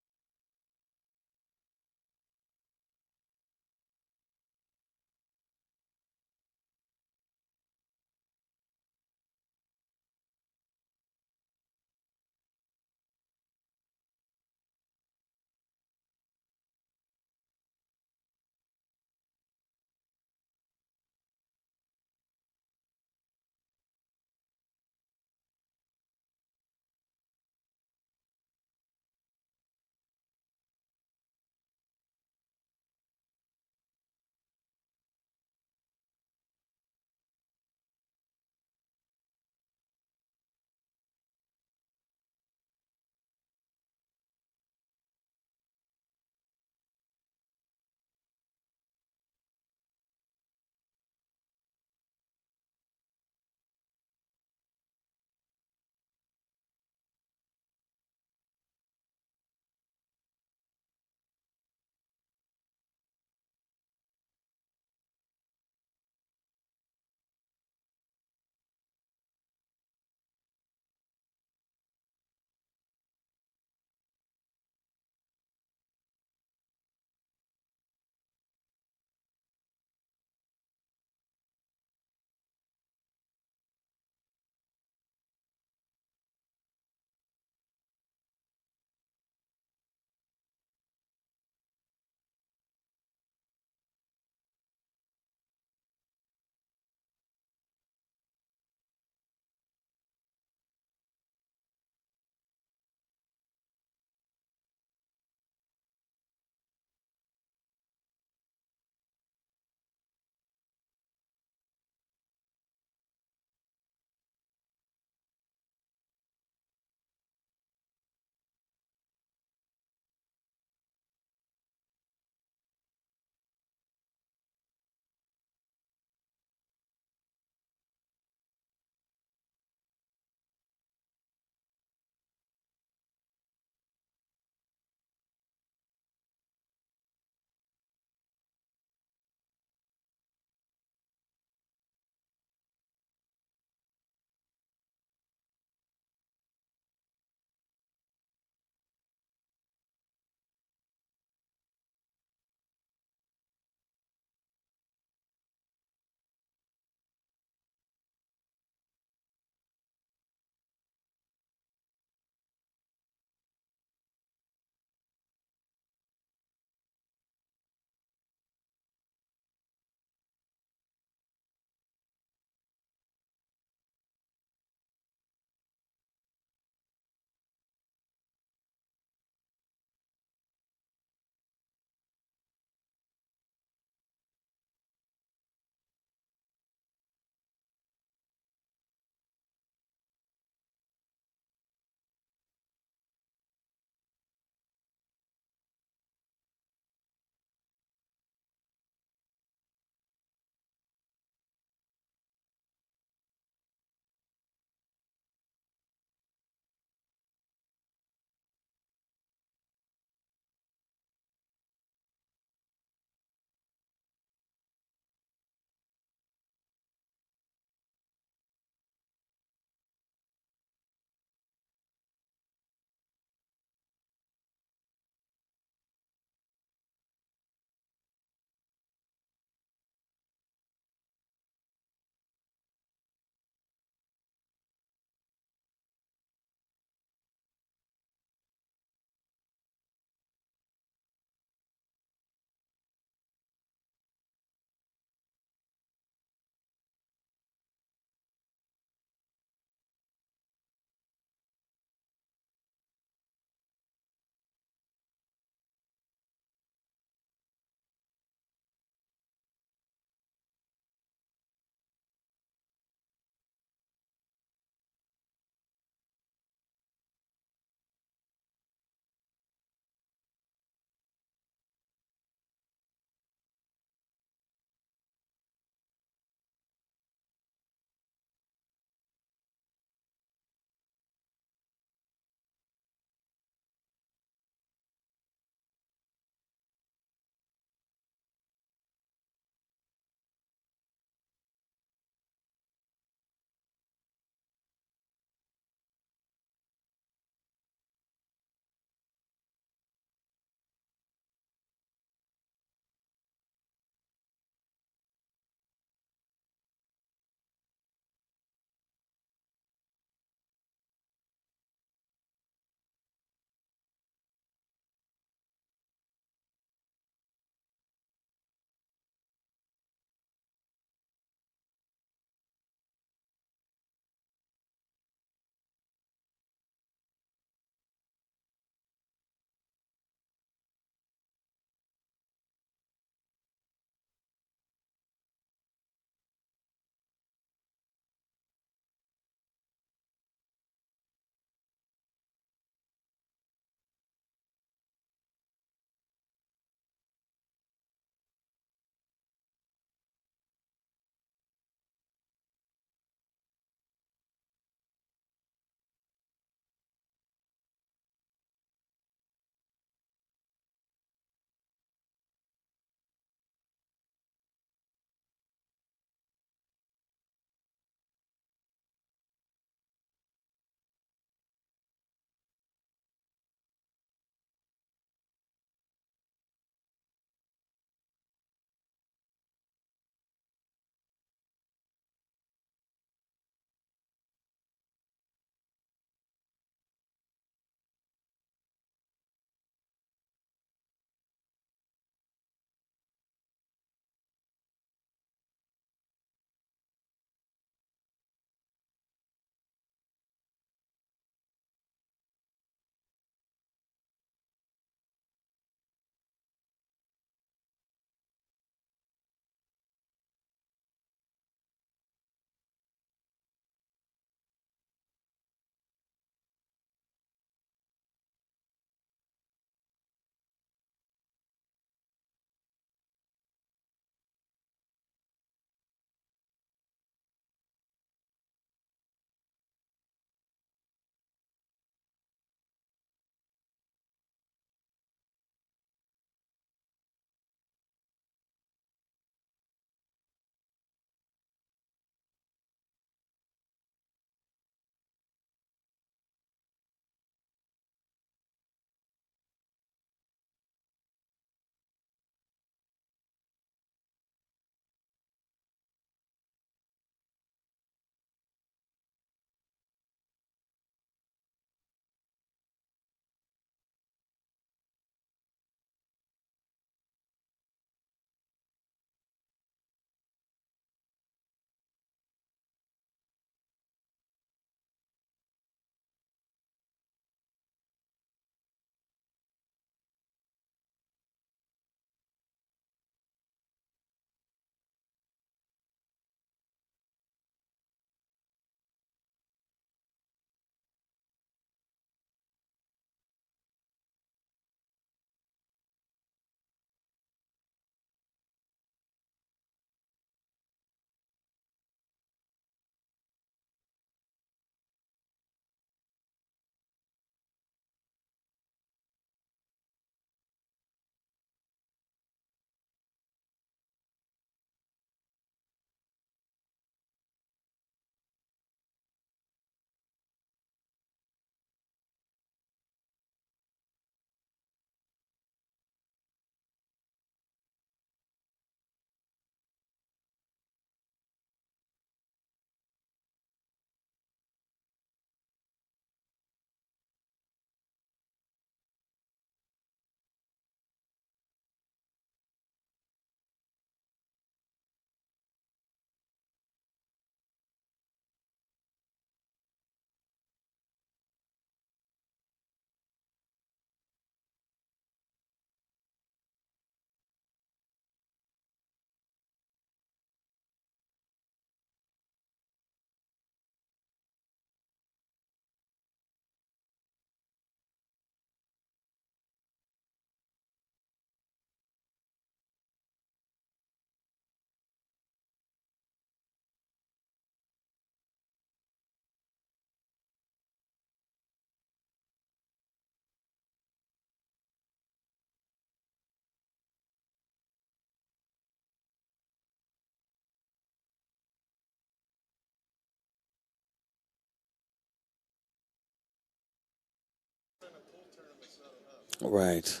Speaker 1: Right.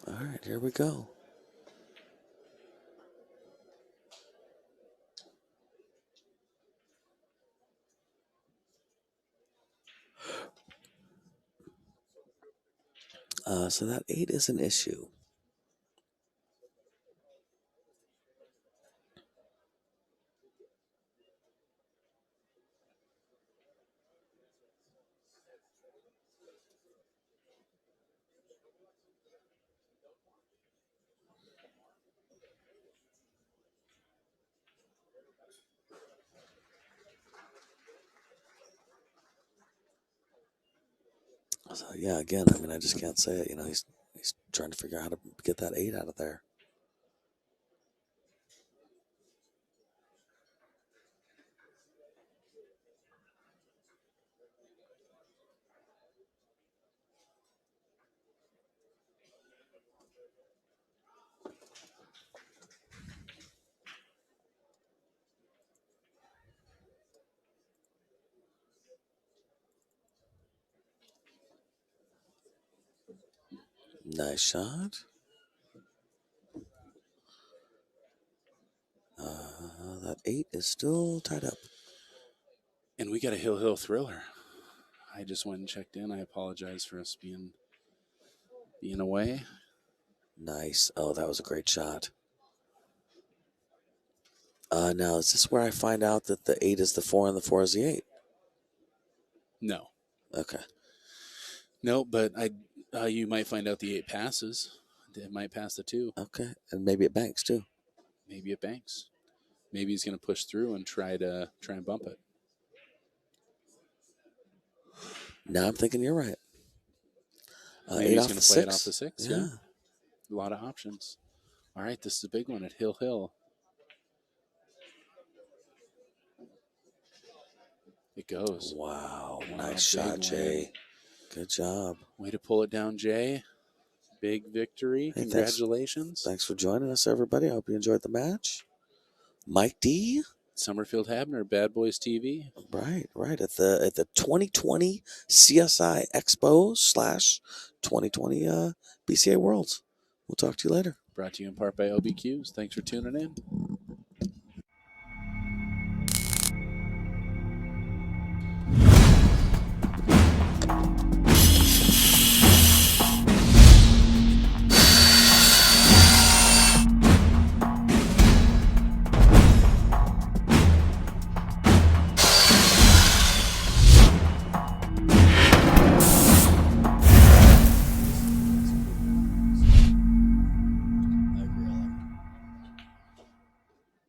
Speaker 1: All right, here we go. So that 8 is an issue. So yeah, again, I mean, I just can't say it. You know, he's trying to figure out how to get that 8 out of there. Nice shot. That 8 is still tied up.
Speaker 2: And we got a hill thriller. I just went and checked in. I apologize for us being away.
Speaker 1: Nice. Oh, that was a great shot. Now, is this where I find out that the 8 is the 4 and the 4 is the 8?
Speaker 2: No.
Speaker 1: Okay.
Speaker 2: No, but you might find out the 8 passes. It might pass the 2.
Speaker 1: Okay, and maybe it banks too.
Speaker 2: Maybe it banks. Maybe he's going to push through and try and bump it.
Speaker 1: Now I'm thinking you're right.
Speaker 2: Maybe he's going to play it off the 6.
Speaker 1: Yeah.
Speaker 2: A lot of options. All right, this is a big one at Hill. It goes.
Speaker 1: Wow, nice shot, Jay. Good job.
Speaker 2: Way to pull it down, Jay. Big victory. Hey, congratulations.
Speaker 1: Thanks for joining us, everybody. I hope you enjoyed the match. Mike D.
Speaker 2: Summerfield Habner, Bad Boys TV.
Speaker 1: Right. At the 2020 CSI Expo / 2020 BCA Worlds. We'll talk to you later.
Speaker 2: Brought to you in part by OBQs. Thanks for tuning in.